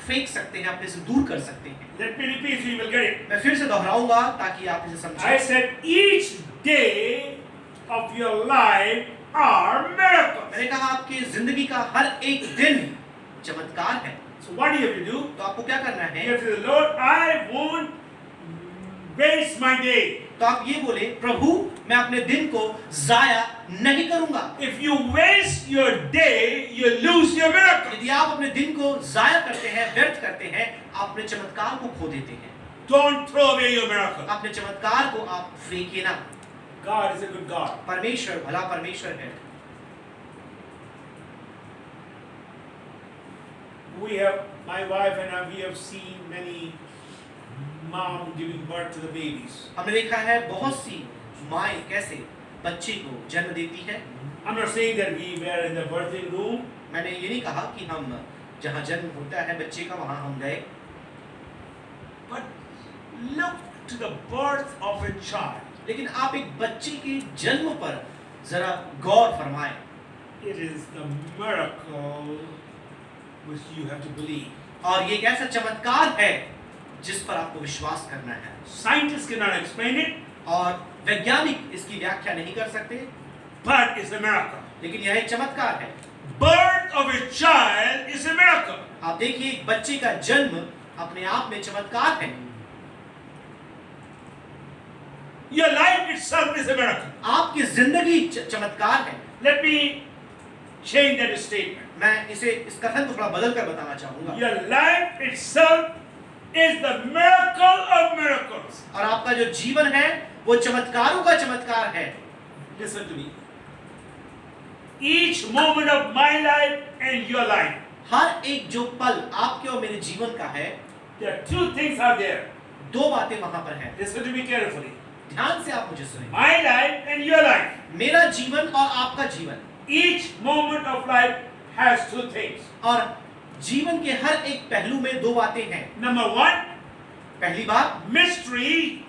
फेंक सकते हैं, अपने से दूर कर सकते हैं। Let me repeat so you will get it. मैं फिर से दोहराऊंगा ताकि आप इसे I समझें। said each day of your life are miracles. मैंने कहा आपकी जिंदगी का हर एक दिन चमत्कार है। So what do you have to do? तो आपको क्या करना You है? have to say, Lord, I won't waste my day. तो आप ये बोले, प्रभु मैं अपने दिन को जाया नहीं करूंगा। If you waste your day, you lose your miracle. यदि आप अपने दिन को जाया करते हैं, व्यर्थ करते हैं, आप अपने चमत्कार को खो देते हैं। Don't throw away your miracle. अपने चमत्कार को आप फेंके ना। God is a good God. परमेश्वर भला परमेश्वर है। My wife and I, we have seen many mom giving birth to the babies. हमने देखा है बहुत सी माएं कैसे बच्चे को जन्म देती है। I'm not saying that we were in the birthing room. मैंने ये नहीं कहा कि हम जहाँ जन्म होता है बच्चे का वहाँ हम गए, But look to the birth of a child. लेकिन आप एक बच्चे के जन्म पर जरा गौर फरमाएं। It is the miracle which you have to believe. और ये एक ऐसा चमत्कार है जिस पर आपको विश्वास करना है। Scientists cannot explain it, और वैज्ञानिक इसकी व्याख्या नहीं कर सकते, but it's a miracle. लेकिन यह एक चमत्कार है। Birth of a child is a miracle. आप देखिए एक बच्चे का जन्म अपने आप में चमत्कार है। Your life itself is a miracle. आपकी जिंदगी चमत्कार है। Let me change that statement. मैं इस कथन को थोड़ा बदल कर बताना चाहूंगा। Your life itself is the miracle of miracles. और आपका जो जीवन है वो चमत्कारों का चमत्कार है। Listen to me. Each moment of my life and your life, हर एक जो पल आपके और मेरे जीवन का है, there are two things are there. दो बातें वहां पर हैं। Listen to me carefully. ध्यान से आप मुझे सुनें। My life and your life. मेरा जीवन और आपका जीवन, Each moment of life has two things. और जीवन के हर एक पहलू में दो बातें हैं। Number one, पहली बात mystery.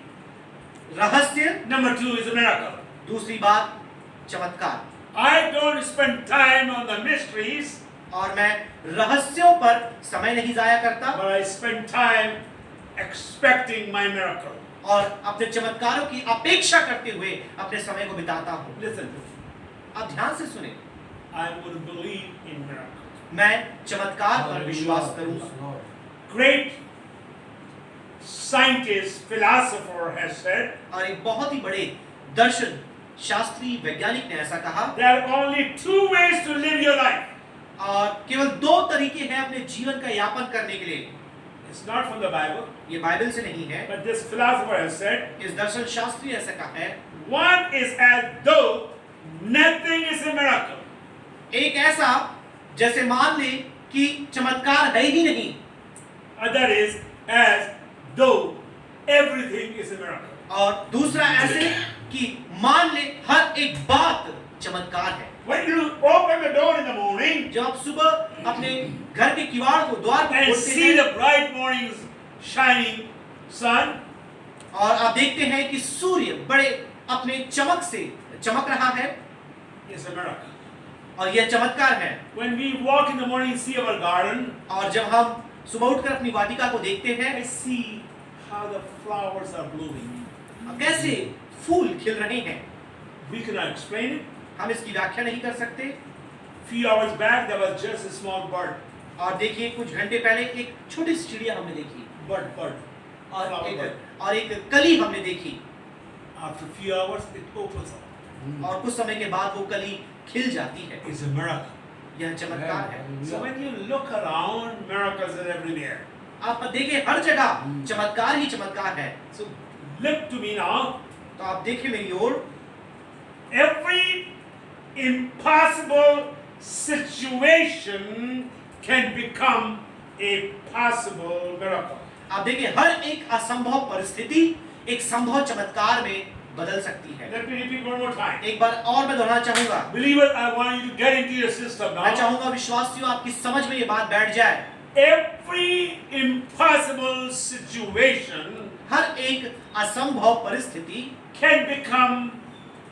रहस्य, Number two is a miracle. दूसरी बात चमत्कार। I don't spend time on the mysteries, और मैं रहस्यों पर समय नहीं जाया करता, but I spend time expecting my miracle. और अपने चमत्कारों की अपेक्षा करते हुए अपने समय को बिताता हूँ। Listen to me. आप ध्यान से सुने। I would believe in miracles. मैं चमत्कार पर विश्वास करूंगा। Great scientist, philosopher has said, और एक बहुत ही बड़े दर्शन शास्त्री वैज्ञानिक ने ऐसा कहा, there are only two ways to live your life. और केवल दो तरीके हैं अपने जीवन का यापन करने के लिए। It's not from the Bible, ये बाइबल से नहीं है, but this philosopher has said, इस दर्शन शास्त्री ऐसा कहा है। one is as though nothing is a miracle. एक ऐसा जैसे मान ले कि चमत्कार है ही नहीं, Other is as though everything is a miracle. और दूसरा ऐसे कि मान ले हर एक बात चमत्कार है। When you open the door in the morning जब आप सुबह अपने घर के किवाड़ को द्वार को and खोलते see हैं the bright morning shining sun, और आप देखते हैं कि सूर्य बड़े अपने चमक से चमक रहा है, it's a miracle. और यह चमत्कार है। When we walk in the morning and see our garden, और जब हम सुबह उठकर अपनी वाटिका को देखते हैं, I see how the flowers are blooming. कैसे फूल खिल रहे हैं, We cannot explain it. हम इसकी व्याख्या नहीं कर सकते। Few hours back, there was just a small bird. और देखिए कुछ घंटे पहले एक छोटी सी चिड़िया हमने देखी, Bird. और Flower bird. एक कली हमने देखी, After a few hours, it opens up. और कुछ समय के बाद वो कली खिल जाती है। It's a miracle. यह चमत्कार है। So when you look around, miracles are everywhere. आप देखिए हर जगह चमत्कार ही चमत्कार है। So look to me now. तो आप देखिए मेरी ओर, Every impossible situation can become a possible miracle. आप देखिए हर एक असंभव परिस्थिति एक संभव चमत्कार में बदल सकती है। Let me repeat one more time. एक बार और मैं दोहराना चाहूंगा। Believers, I want you to get into your system मैं now. चाहूंगा विश्वासियों आपकी समझ में ये बात बैठ जाए। Every impossible situation हर एक असंभव परिस्थिति can become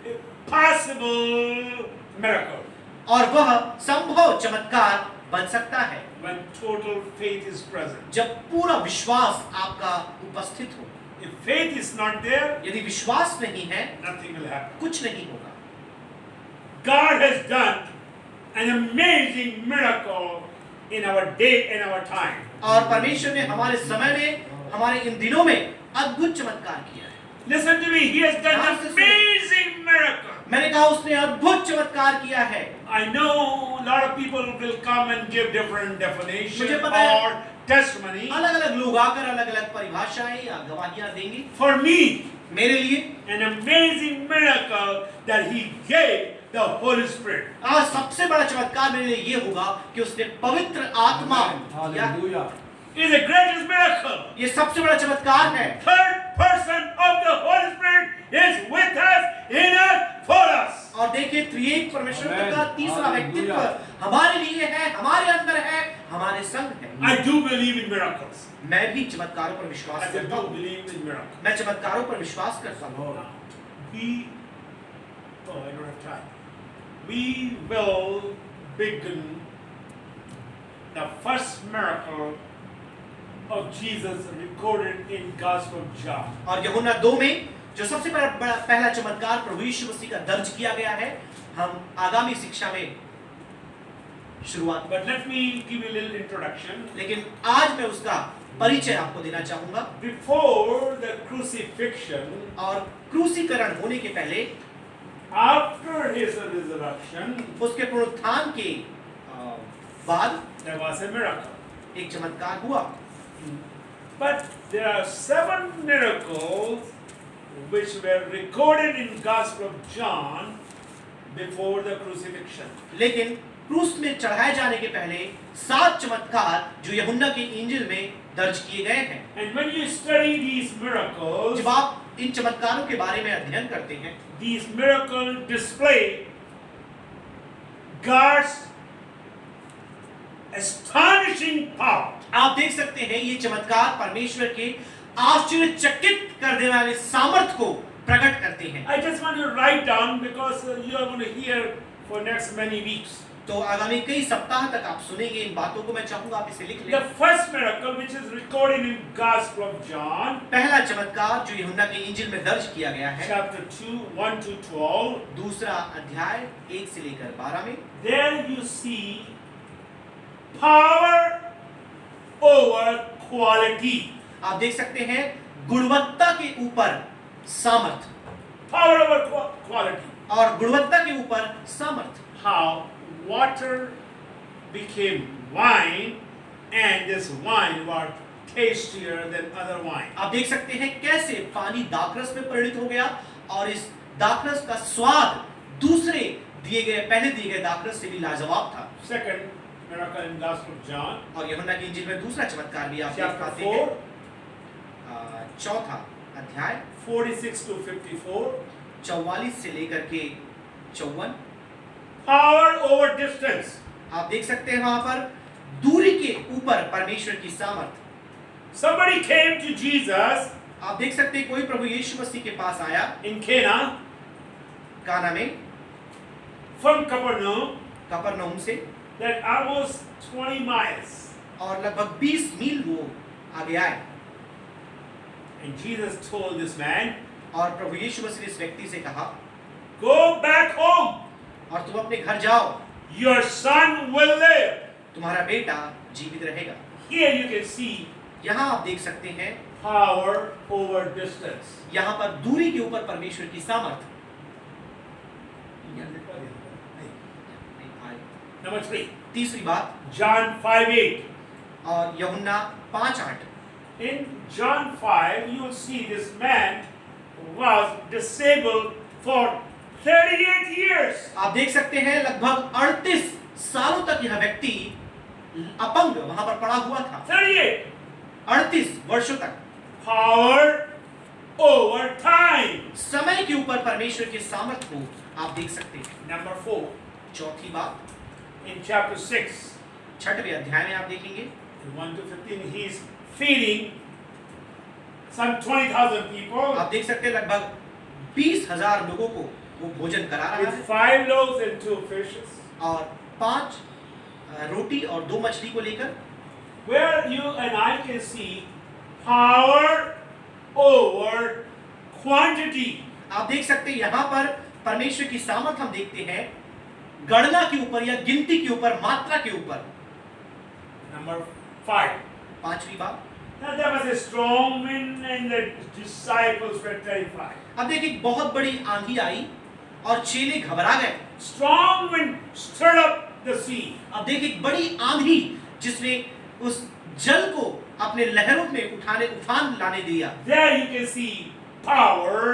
a possible miracle. और वह संभव चमत्कार बन सकता है when total faith is present. जब पूरा विश्वास आपका उपस्थित हो। If faith is not there, यदि विश्वास नहीं है, nothing will happen. कुछ नहीं होगा। God has done an amazing miracle in our day and our time. और परमेश्वर ने हमारे समय में, हमारे इन दिनों में अद्भुत चमत्कार किया है। Listen to me, He has done ध्यान an से सुनो। amazing miracle. मैंने कहा उसने अद्भुत चमत्कार किया है। I know a lot of people will come and give different definitions मुझे पता है। or testimony. अलग-अलग लोग आकर अलग-अलग परिभाषाएं या गवाहियां देंगे। For me, मेरे लिए an amazing miracle that He gave the Holy Spirit. आज सबसे बड़ा चमत्कार मेरे लिए ये होगा कि उसने पवित्र आत्मा दिया। Hallelujah. It's the greatest miracle. ये सबसे बड़ा चमत्कार है। Third person of the Holy Spirit is with us, in us, for us. और देखिए त्रिएक परमेश्वर Amen. का तीसरा व्यक्तित्व हमारे लिए है, हमारे अंदर है, हमारे संग है। I do believe in miracles. मैं भी चमत्कारों पर I विश्वास do करता हूँ। believe in miracles. मैं चमत्कारों पर विश्वास करता हूँ। I don't have time. We will begin the first miracle of Jesus recorded in Gospel of John. और यूहन्ना 2 में जो सबसे पहला चमत्कार प्रभु यीशु मसीह का दर्ज किया गया है, हम आगामी शिक्षा में शुरुआत। But let me give you a little introduction. लेकिन आज मैं उसका परिचय आपको देना चाहूंगा। Before the crucifixion, और क्रूसीकरण होने के पहले, after his resurrection, उसके पुनरुत्थान के बाद there was a miracle. एक चमत्कार हुआ। But there are 7 miracles which were recorded in Gospel of John before the crucifixion. लेकिन क्रूस में चढ़ाए जाने के पहले 7 चमत्कार जो यूहन्ना की इंजिल में दर्ज किए गए हैं। And when you study these miracles, जब आप इन चमत्कारों के बारे में अध्ययन करते हैं, these miracles display God's astonishing power. आप देख सकते हैं ये चमत्कार परमेश्वर के आश्चर्यचकित कर देने वाले सामर्थ को प्रकट करते हैं। I just want you to write down because you are going to hear for next many weeks. तो आगामी कई सप्ताह तक आप सुनेंगे इन बातों को। मैं चाहूंगा आप इसे लिख The लें। first miracle which is recorded in Gospel of John, पहला चमत्कार जो यूहन्ना की इंजिल में दर्ज किया गया है, chapter 2, 1 to 12, दूसरा अध्याय 1 से लेकर 12 में, there you see power over quality. आप देख सकते हैं गुणवत्ता के ऊपर सामर्थ, Power over quality. और गुणवत्ता के ऊपर सामर्थ। How water became wine and this wine was tastier than other wine. आप देख सकते हैं कैसे पानी दाखरस में परिणत हो गया और इस दाखरस का स्वाद दूसरे पहले दिए गए दाखरस से भी लाजवाब था। Second miracle in Gospel of John, और यूहन्ना की इंजिल में दूसरा चमत्कार भी आप देख chapter पाते 4, हैं। चौथा अध्याय 46 to 54. 44 से लेकर के 54। Power over distance. आप देख सकते हैं वहां पर दूरी के ऊपर परमेश्वर की सामर्थ। Somebody came to Jesus आप देख सकते हैं कोई प्रभु यीशु मसीह के पास आया in Cana काना में, from Capernaum, कफरनहूम से, that almost 20 miles. और लगभग 20 मील वो आगे आए। And Jesus told this man, और प्रभु यीशु मसीह ने इस व्यक्ति से कहा, go back home. और तुम अपने घर जाओ, Your son will live. तुम्हारा बेटा जीवित रहेगा। Here you can see यहाँ आप देख सकते हैं power over distance. यहाँ पर दूरी के ऊपर परमेश्वर की सामर्थ। Number 3, तीसरी बात, John 5:8. और यूहन्ना 5:8। In John 5, you will see this man was disabled for 38 years. आप देख सकते हैं लगभग 38 सालों तक यह व्यक्ति अपंग वहां पर पड़ा हुआ था। 38. 38 वर्षों तक। Power over time. समय के ऊपर परमेश्वर के सामर्थ को आप देख सकते हैं। Number 4, चौथी बात, in chapter 6, 6वें अध्याय में आप देखेंगे 1 to 15, he is feeding some 20,000 people आप देख सकते हैं लगभग 20,000 लोगों को वो भोजन करा रहा with है 5 loaves and 2 fishes. और 5 रोटी और 2 मछली को लेकर, where you and I can see power over quantity. आप देख सकते हैं यहाँ पर परमेश्वर की सामर्थ हम देखते हैं गणना के ऊपर या गिनती के ऊपर, मात्रा के ऊपर। Number 5. 5वीं बात, Now there was a strong wind and the disciples were terrified. अब देखिए बहुत बड़ी आंधी आई और चेले घबरा गए। Strong wind stirred up the sea. अब देखिए एक बड़ी आंधी जिसने उस जल को अपने लहरों में उफान लाने दिया। There you can see power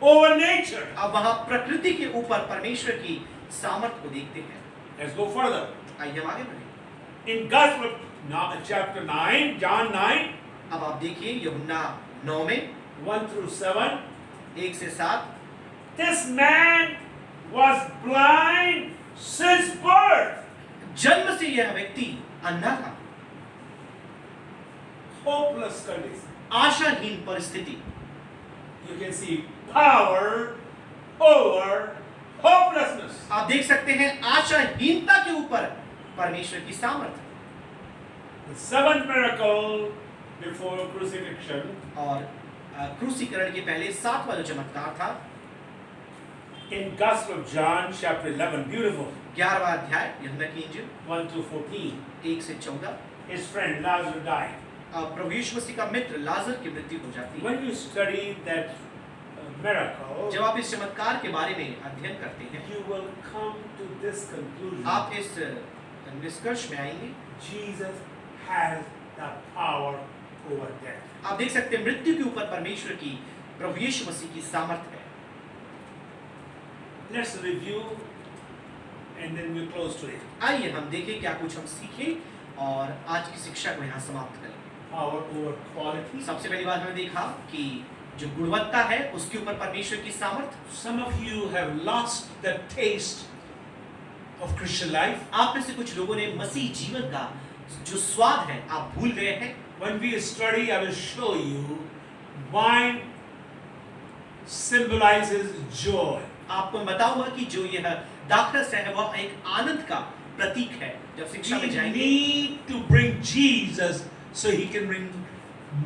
over nature. अब वहां प्रकृति के ऊपर परमेश्वर की सामर्थ को देखते हैं। Let's go further. आइए हम आगे बढ़े। In Gospel chapter 9, John 9, अब आप देखिए यूहन्ना 9 में 1 through 7, 1 से 7, this man was blind since birth. जन्म से यह व्यक्ति अंधा था। Hopeless condition. आशाहीन परिस्थिति। You can see power over hopelessness. आप देख सकते हैं आशाहीनता के ऊपर परमेश्वर की सामर्थ। The seventh miracle before crucifixion, और क्रूसीकरण के पहले 7वां जो चमत्कार था, in Gospel of John chapter 11, beautiful, 11वां अध्याय यूहन्ना की इंजील 1 through 14, 1 से 14। his friend Lazarus died. प्रभु यीशु मसीह का मित्र लाजर की मृत्यु हो जाती है। When you study that miracle, जब आप इस चमत्कार के बारे में अध्ययन करते हैं, you will come to this conclusion. आप इस निष्कर्ष में आएंगे, Jesus has the power over death. आप देख सकते हैं मृत्यु के ऊपर परमेश्वर की, प्रभु यीशु मसीह की सामर्थ है। Let's review and then we close today. आइए हम देखें क्या कुछ हम सीखें और आज की शिक्षा को यहाँ समाप्त करें। Power over quality. सबसे पहली बात हमने देखा कि जो गुणवत्ता है उसके ऊपर परमेश्वर की सामर्थ। Some of you have lost the taste of Christian life. आप में से कुछ लोगों ने मसीह जीवन का जो स्वाद है आप भूल गए हैं। When we study, I will show you wine symbolizes joy. आपको मैं बताऊंगा कि जो यह दाखरस है वह एक आनंद का प्रतीक है। जब शिक्षा में We जाएंगे, need to bring Jesus so he can bring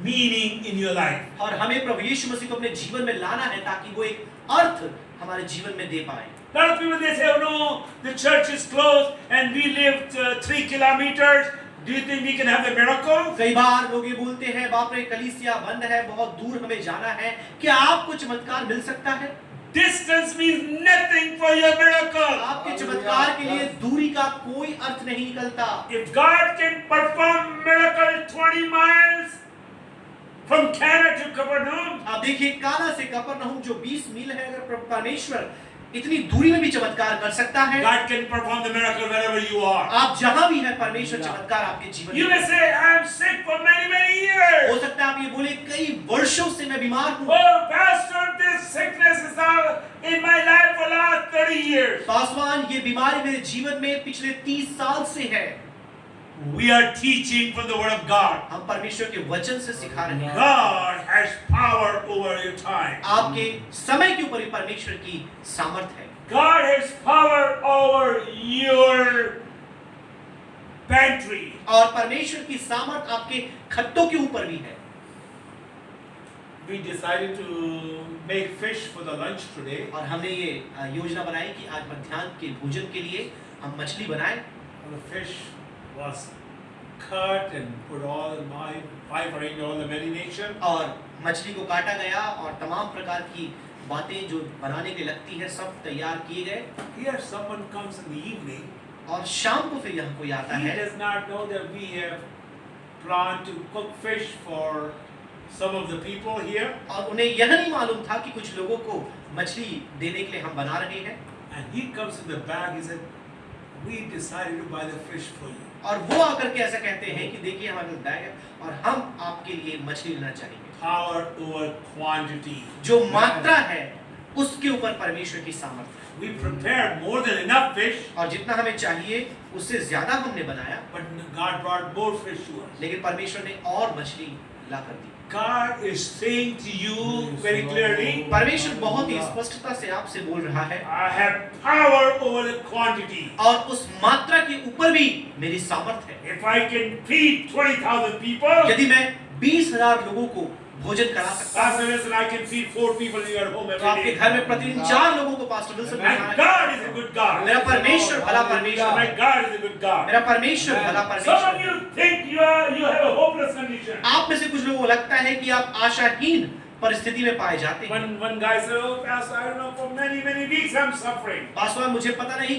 meaning in your life. और हमें प्रभु यीशु मसीह को अपने जीवन में लाना है ताकि वो एक अर्थ हमारे जीवन में दे पाए। A lot of people they say, oh no, the church is closed and we lived 3 kilometers. Do you think we can have the miracle? कई बार लोग ये बोलते हैं, बाप रे कलीसिया बंद है, बहुत दूर हमें जाना है, क्या आपको चमत्कार मिल सकता है? Distance means nothing for your miracle. आपके चमत्कार के लिए दूरी का कोई अर्थ नहीं निकलता। If God can perform miracle 20 miles from Cana to Capernaum, आप देखिए काना से कफरनहूम जो 20 मील है, अगर परमेश्वर इतनी दूरी में भी चमत्कार कर सकता है, God can perform the miracle wherever you are. आप जहां भी हैं परमेश्वर चमत्कार आपके जीवन You में। may say, I am sick for many years. हो सकता है आप ये बोले कई वर्षों से मैं बीमार हूँ। Oh, Pastor, this sickness is all in my life for last 30 years. Paswan ये बीमारी मेरे जीवन में पिछले 30 साल से है। We are teaching from the Word of God. हम परमेश्वर के वचन से सिखा रहे हैं। God has power over your time. आपके समय के ऊपर ही परमेश्वर की सामर्थ है। God has power over your pantry. और परमेश्वर की सामर्थ आपके खत्तों के ऊपर भी है। We decided to make fish for the lunch today. और हमने ये योजना बनाई कि आज मध्याह्न के भोजन के लिए हम मछली बनाएं। And the fish was cut and put all my wife arranged all the marination. और मछली को काटा गया और तमाम प्रकार की बातें जो बनाने के लगती है सब तैयार किए गए। Here someone comes in the evening. और शाम को फिर यहाँ कोई आता He है does not know that we have planned to cook fish for some of the people here. और उन्हें यह नहीं मालूम था कि कुछ लोगों को मछली देने के लिए हम बना रहे हैं। And he comes in the back. He said, "We decided to buy the fish for you." और वो आकर के ऐसा कहते हैं कि देखिए हमारे बैग है और हम आपके लिए मछली लेना चाहेंगे। Power over quantity. जो मात्रा है उसके ऊपर परमेश्वर की सामर्थ्य है। We prepared more than enough fish, और जितना हमें चाहिए उससे ज्यादा हमने बनाया, but God brought more fish to us. लेकिन परमेश्वर ने और मछली ला कर दी। God is saying to you very clearly, परमेश्वर बहुत ही स्पष्टता से आपसे बोल रहा है, I have power over the quantity. और उस मात्रा के ऊपर भी मेरी सामर्थ्य है। If I can feed 20,000 people, यदि मैं 20,000 लोगों को भोजन करा सकता हूं, Pastor Wilson, I can feed 4 people in your home तो every आपके day. घर में प्रतिदिन 4 लोगों को पास्टर विल्सन And खाना God खिलाएं। is a good God. मेरा परमेश्वर भला परमेश्वर My है। God is a good God. मेरा परमेश्वर भला Some of परमेश्वर है। you think you have a hopeless condition. आप में से कुछ लोगों को लगता है कि आप आशाहीन परिस्थिति में पाए जाते हैं। One guy said, "Oh, Pastor, I don't know, for many weeks I'm suffering." Pastor मुझे पता नहीं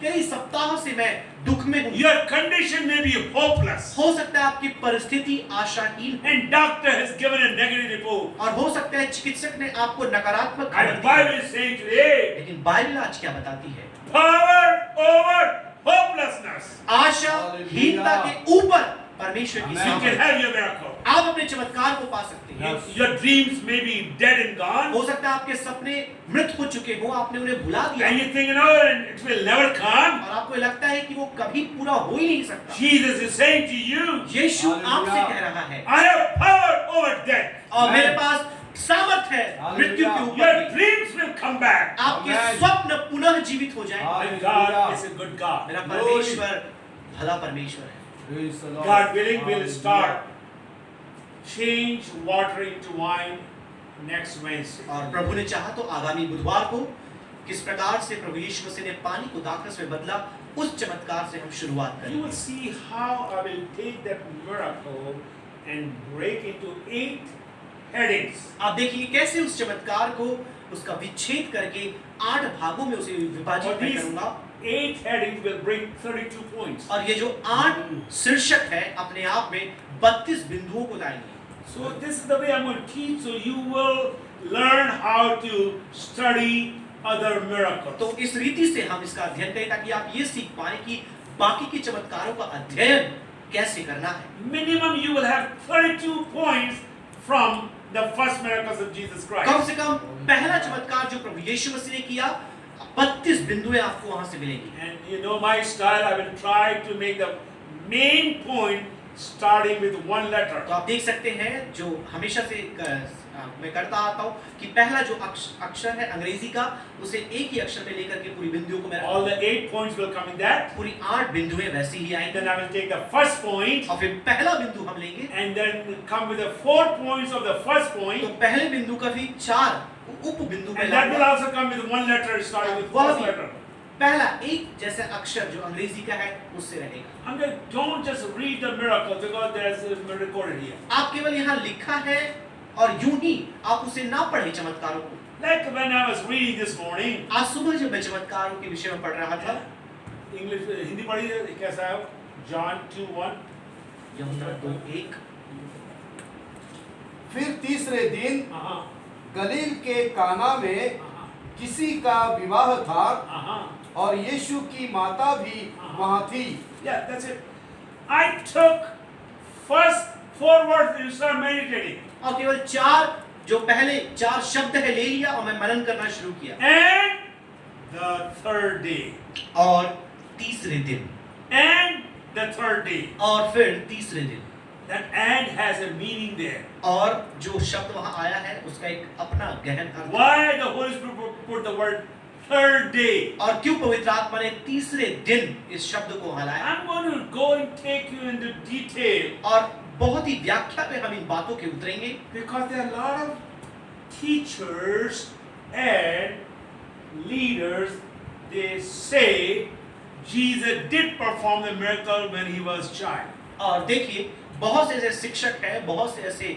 कई सप्ताहों से मैं दुख में हूँ। Your condition may be hopeless, हो सकता है आपकी परिस्थिति आशाहीन है, and doctor has given a negative report. और हो सकता है चिकित्सक ने आपको नकारात्मक खबर And the. Bible is saying today, लेकिन बाइबल आज क्या बताती है? power over hopelessness. आशाहीनता के ऊपर परमेश्वर की You Amen. can सामर्थ। have your miracle. आप अपने चमत्कार को पा सकते हैं। Your dreams may be dead and gone, हो सकता है आपके सपने मृत हो चुके हो, आपने उन्हें भुला दिया, and you think, no, it will never come. और आपको लगता है कि वो कभी पूरा हो ही नहीं सकता। Jesus is saying to you, Yeshu Hallelujah. आपसे कह रहा है, I have power over death. और Amen. मेरे पास सामर्थ है मृत्यु के Hallelujah. ऊपर Your भी। dreams will come back. आपके Amen. स्वप्न पुनः जीवित हो जाएंगे। My God is a good God. मेरा परमेश्वर भला परमेश्वर है। Praise the Lord. God willing, we'll Hallelujah. start change water into wine next Wednesday. और प्रभु ने चाहा तो आगामी बुधवार को किस प्रकार से प्रभु यीशु मसीह ने पानी को दाखरस में बदला, उस चमत्कार से हम शुरुआत You करेंगे। will see how I will take that miracle and break into 8 headings. आप देखिए कैसे उस चमत्कार को उसका विच्छेद करके 8 भागों में उसे विभाजित और मैं these करूंगा, 8 headings will bring 32 points. और ये जो 8 शीर्षक है अपने आप में 32 बिंदुओं को लाएंगे। So this is the way I'm going to teach, so you will learn how to study other miracles. तो इस रीति से हम इसका अध्ययन करें ताकि आप ये सीख पाएं कि बाकी के चमत्कारों का अध्ययन कैसे करना है। Minimum you will have 32 points from the first miracles of Jesus come Christ. से कम पहला चमत्कार जो प्रभु यीशु मसीह ने किया, 32 बिंदुएं आपको वहां से मिलेंगी। And you know my style, I will try to make the main point starting with one letter. तो आप देख सकते हैं जो हमेशा से मैं करता आता हूँ कि पहला जो अक्षर है अंग्रेजी का, उसे एक ही अक्षर में लेकर के पूरी बिंदुओं को मैं All the 8 points will come in that. पूरी 8 बिंदुएं वैसी ही आएंगी, Then I will take the first point और फिर पहला बिंदु हम लेंगे, and then come with the 4 points of the first तो point. पहले बिंदु का भी 4 उप बिंदु में And that will लाऊंगा। also come with one letter starting with वह first भी letter. पहला एक जैसा अक्षर जो अंग्रेजी का है उससे रहेगा। I'm going to, don't just read the miracle because there's recorded here. आप केवल यहाँ लिखा है और यूं ही आप उसे ना पढ़े चमत्कारों को। Like when I was reading this morning, आज सुबह जब मैं चमत्कारों के विषय में पढ़ रहा था, English हिंदी पढ़ी कैसा है? John 2:1. यूहन्ना 2:1, फिर तीसरे दिन Uh-huh. गलील के काना में Uh-huh. किसी का विवाह था Uh-huh. और यीशु की माता भी वहां थी। Yeah, that's it. I took first 4 words and started meditating. और केवल 4 जो पहले 4 शब्द है ले लिया और मैं मनन करना शुरू किया। And the third day. और तीसरे दिन, And the third day. और फिर तीसरे दिन, That and has a meaning there. और जो शब्द वहां आया है उसका एक अपना गहन अर्थ है। Why the Holy Spirit put the word third day? और क्यों पवित्र आत्मा ने तीसरे दिन इस शब्द को हलाया, I'm going to go and take you into detail और बहुत ही व्याख्या पे हम इन बातों के उतरेंगे, because there are a lot of teachers and leaders. They say Jesus did perform the miracle when he was child. और देखिए बहुत से ऐसे शिक्षक हैं, बहुत से ऐसे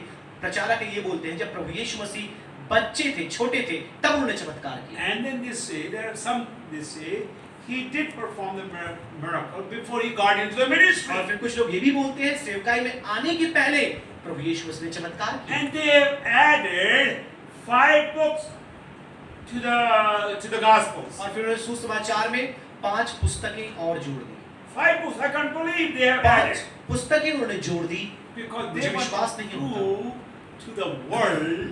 प्रचारक ये बोलते हैं जब प्रभु यीशु मसीह बच्चे थे, छोटे थे, तब उन्होंने चमत्कार किया। And then they say there are some. They say he did perform the miracle before he got into the और ministry. फिर कुछ लोग ये भी बोलते हैं सेवकाई में आने के पहले प्रभु यीशु मसीह ने चमत्कार किया। And they have added 5 books to the Gospels. और फिर उन्होंने सुसमाचार में 5 पुस्तकें और जोड़ दी। 5 books. I can't believe they have 5 added पुस्तकें उन्होंने जोड़ दी because मुझे they want विश्वास to नहीं होता। prove to the world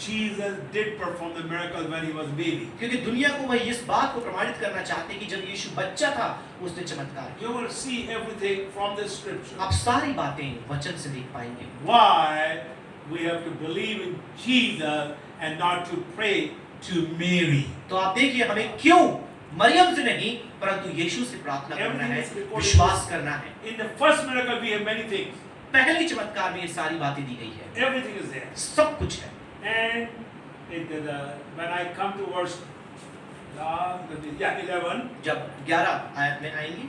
Jesus did perform the miracle when he was baby. क्योंकि दुनिया को वह इस बात को प्रमाणित करना चाहते हैं कि जब यीशु बच्चा था उसने चमत्कार किया। You will see everything from the scripture. आप सारी बातें वचन से देख पाएंगे। Why we have to believe in Jesus and not to pray to Mary. तो आप देखिए हमें क्यों मरियम से नहीं परंतु यीशु से प्रार्थना करना है, Everything is recorded. विश्वास करना है। In the first miracle, we have many things. पहले चमत्कार में ये सारी बातें दी गई है, Everything is there. सब कुछ है। And when I come to verse 11, जब 11 आयत में आएंगे,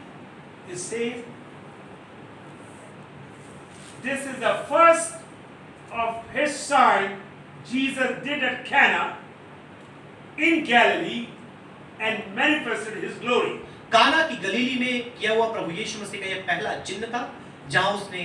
it says, this is the first of his sign Jesus did at Cana in Galilee and manifested his glory. काना की गलीली में किया हुआ प्रभु यीशु मसीह का यह पहला चिन्ह था जहां उसने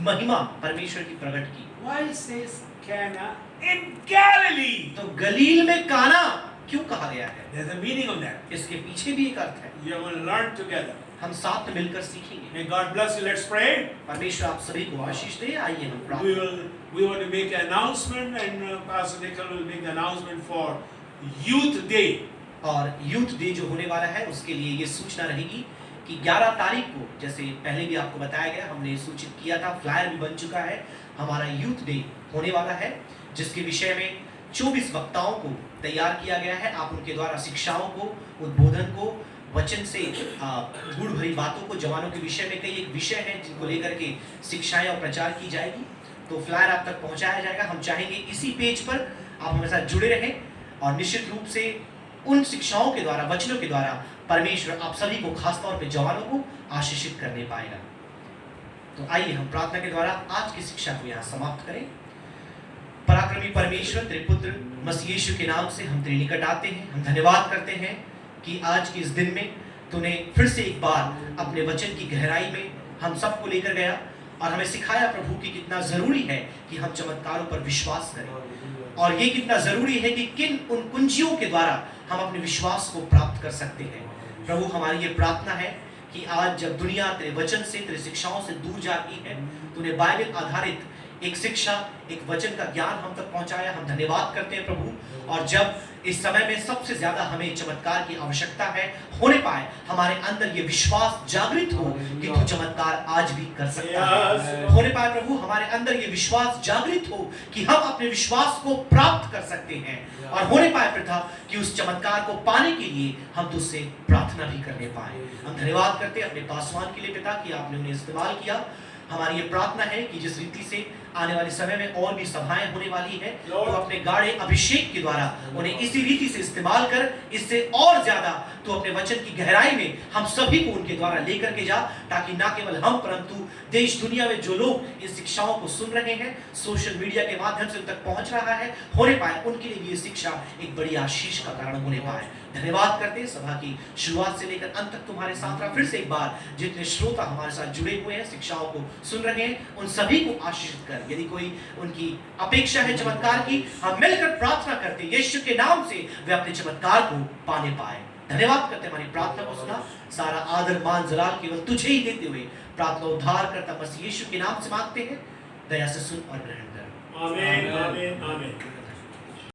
महिमा परमेश्वर की प्रकट की। Why says Cana in Galilee? तो गलील में काना क्यों कहा गया है? There's a meaning of that. इसके पीछे भी एक अर्थ है, We are going to learn together. हम साथ में मिलकर सीखेंगे। May God bless you. Let's pray. परमेश्वर आप सभी को आशीष दे। आइए हम प्रार्थना We want to make an announcement, and Pastor Nikhil will make the announcement for Youth Day. और यूथ डे जो होने वाला है उसके लिए ये सूचना रहेगी कि 11 तारीख को, जैसे पहले भी आपको बताया गया, हमने सूचित किया था, फ्लायर भी बन चुका है, हमारा यूथ डे होने वाला है जिसके विषय में 24 वक्ताओं को तैयार किया गया है। आप उनके द्वारा शिक्षाओं को, उद्बोधन को, वचन से गुड़ भरी बातों को, जवानों के विषय में कई एक विषय है जिनको लेकर के शिक्षाएं और प्रचार की जाएगी। तो फ्लायर आप तक पहुंचाया जाएगा। हम चाहेंगे इसी पेज पर आप हमारे साथ जुड़े रहें और निश्चित रूप से उन शिक्षाओं के द्वारा, वचनों के द्वारा परमेश्वर आप सभी को, खासतौर पे जवानों को आशीषित करने पाएगा। तो आइए हम प्रार्थना के द्वारा आज की शिक्षा को यहाँ समाप्त करें। पराक्रमी परमेश्वर, तेरे पुत्र मसीह यीशु के नाम से हम तेरे निकट आते हैं। हम धन्यवाद करते हैं कि आज के इस दिन में तूने फिर से एक बार अपने वचन की गहराई में हम सबको लेकर गया और हमें सिखाया प्रभु कि कितना जरूरी है कि हम चमत्कारों पर विश्वास करें, और ये कितना जरूरी है कि किन उन कुंजियों के द्वारा हम अपने विश्वास को प्राप्त कर सकते हैं। प्रभु, हमारी ये प्रार्थना है कि आज जब दुनिया तेरे वचन से, तेरे शिक्षाओं से दूर जाती है, तूने बाइबल आधारित एक शिक्षा, एक वचन का ज्ञान हम तक पहुंचाया। हम धन्यवाद करते हैं प्रभु। और जब इस समय में सबसे ज्यादा हमें चमत्कार की आवश्यकता है, होने पाए हमारे अंदर ये विश्वास जागृत हो कि तू चमत्कार आज भी कर सकता है। होने पाए प्रभु हमारे अंदर ये विश्वास जागृत हो कि हम अपने विश्वास को प्राप्त कर सकते हैं, और होने पाए पिता कि उस चमत्कार को पाने के लिए हम तुझसे प्रार्थना भी करने पाए। हम धन्यवाद करते हैं अपने पासवान के लिए पिता कि आपने उन्हें इस्तेमाल किया। हमारी ये प्रार्थना है कि जिस रीति से आने वाले समय में और भी सभाएं होने वाली है, तो अपने गाढ़े अभिषेक के द्वारा उन्हें इसी रीति से इस्तेमाल कर, इससे और ज्यादा तो अपने वचन की गहराई में हम सभी को उनके द्वारा लेकर के जा, ताकि ना केवल हम परंतु देश दुनिया में जो लोग इन शिक्षाओं को सुन रहे हैं, सोशल मीडिया के माध्यम से उन तक पहुंच रहा है, होने पाए उनके लिए भी ये शिक्षा एक बड़ी आशीष का कारण होने पाए। धन्यवाद करते हैं सभा की शुरुआत से लेकर अंत तक तुम्हारे साथ रहा। फिर से एक बार जितने श्रोता हमारे साथ जुड़े हुए हैं, शिक्षाओं को सुन रहे हैं, उन सभी को आशीषित कर। यदि कोई उनकी अपेक्षा है चमत्कार की, हम मिलकर प्रार्थना करते हैं यीशु के नाम से वे अपने चमत्कार को पाने पाए। धन्यवाद करते हैं हमारी प्रार्थना को सुना। सारा आदर मान जलाल केवल तुझे ही देते हुए प्रार्थना उद्धार करता मसीह यीशु के नाम से मांगते हैं। दया से सुन और ग्रहण कर। Amen. Amen. Amen.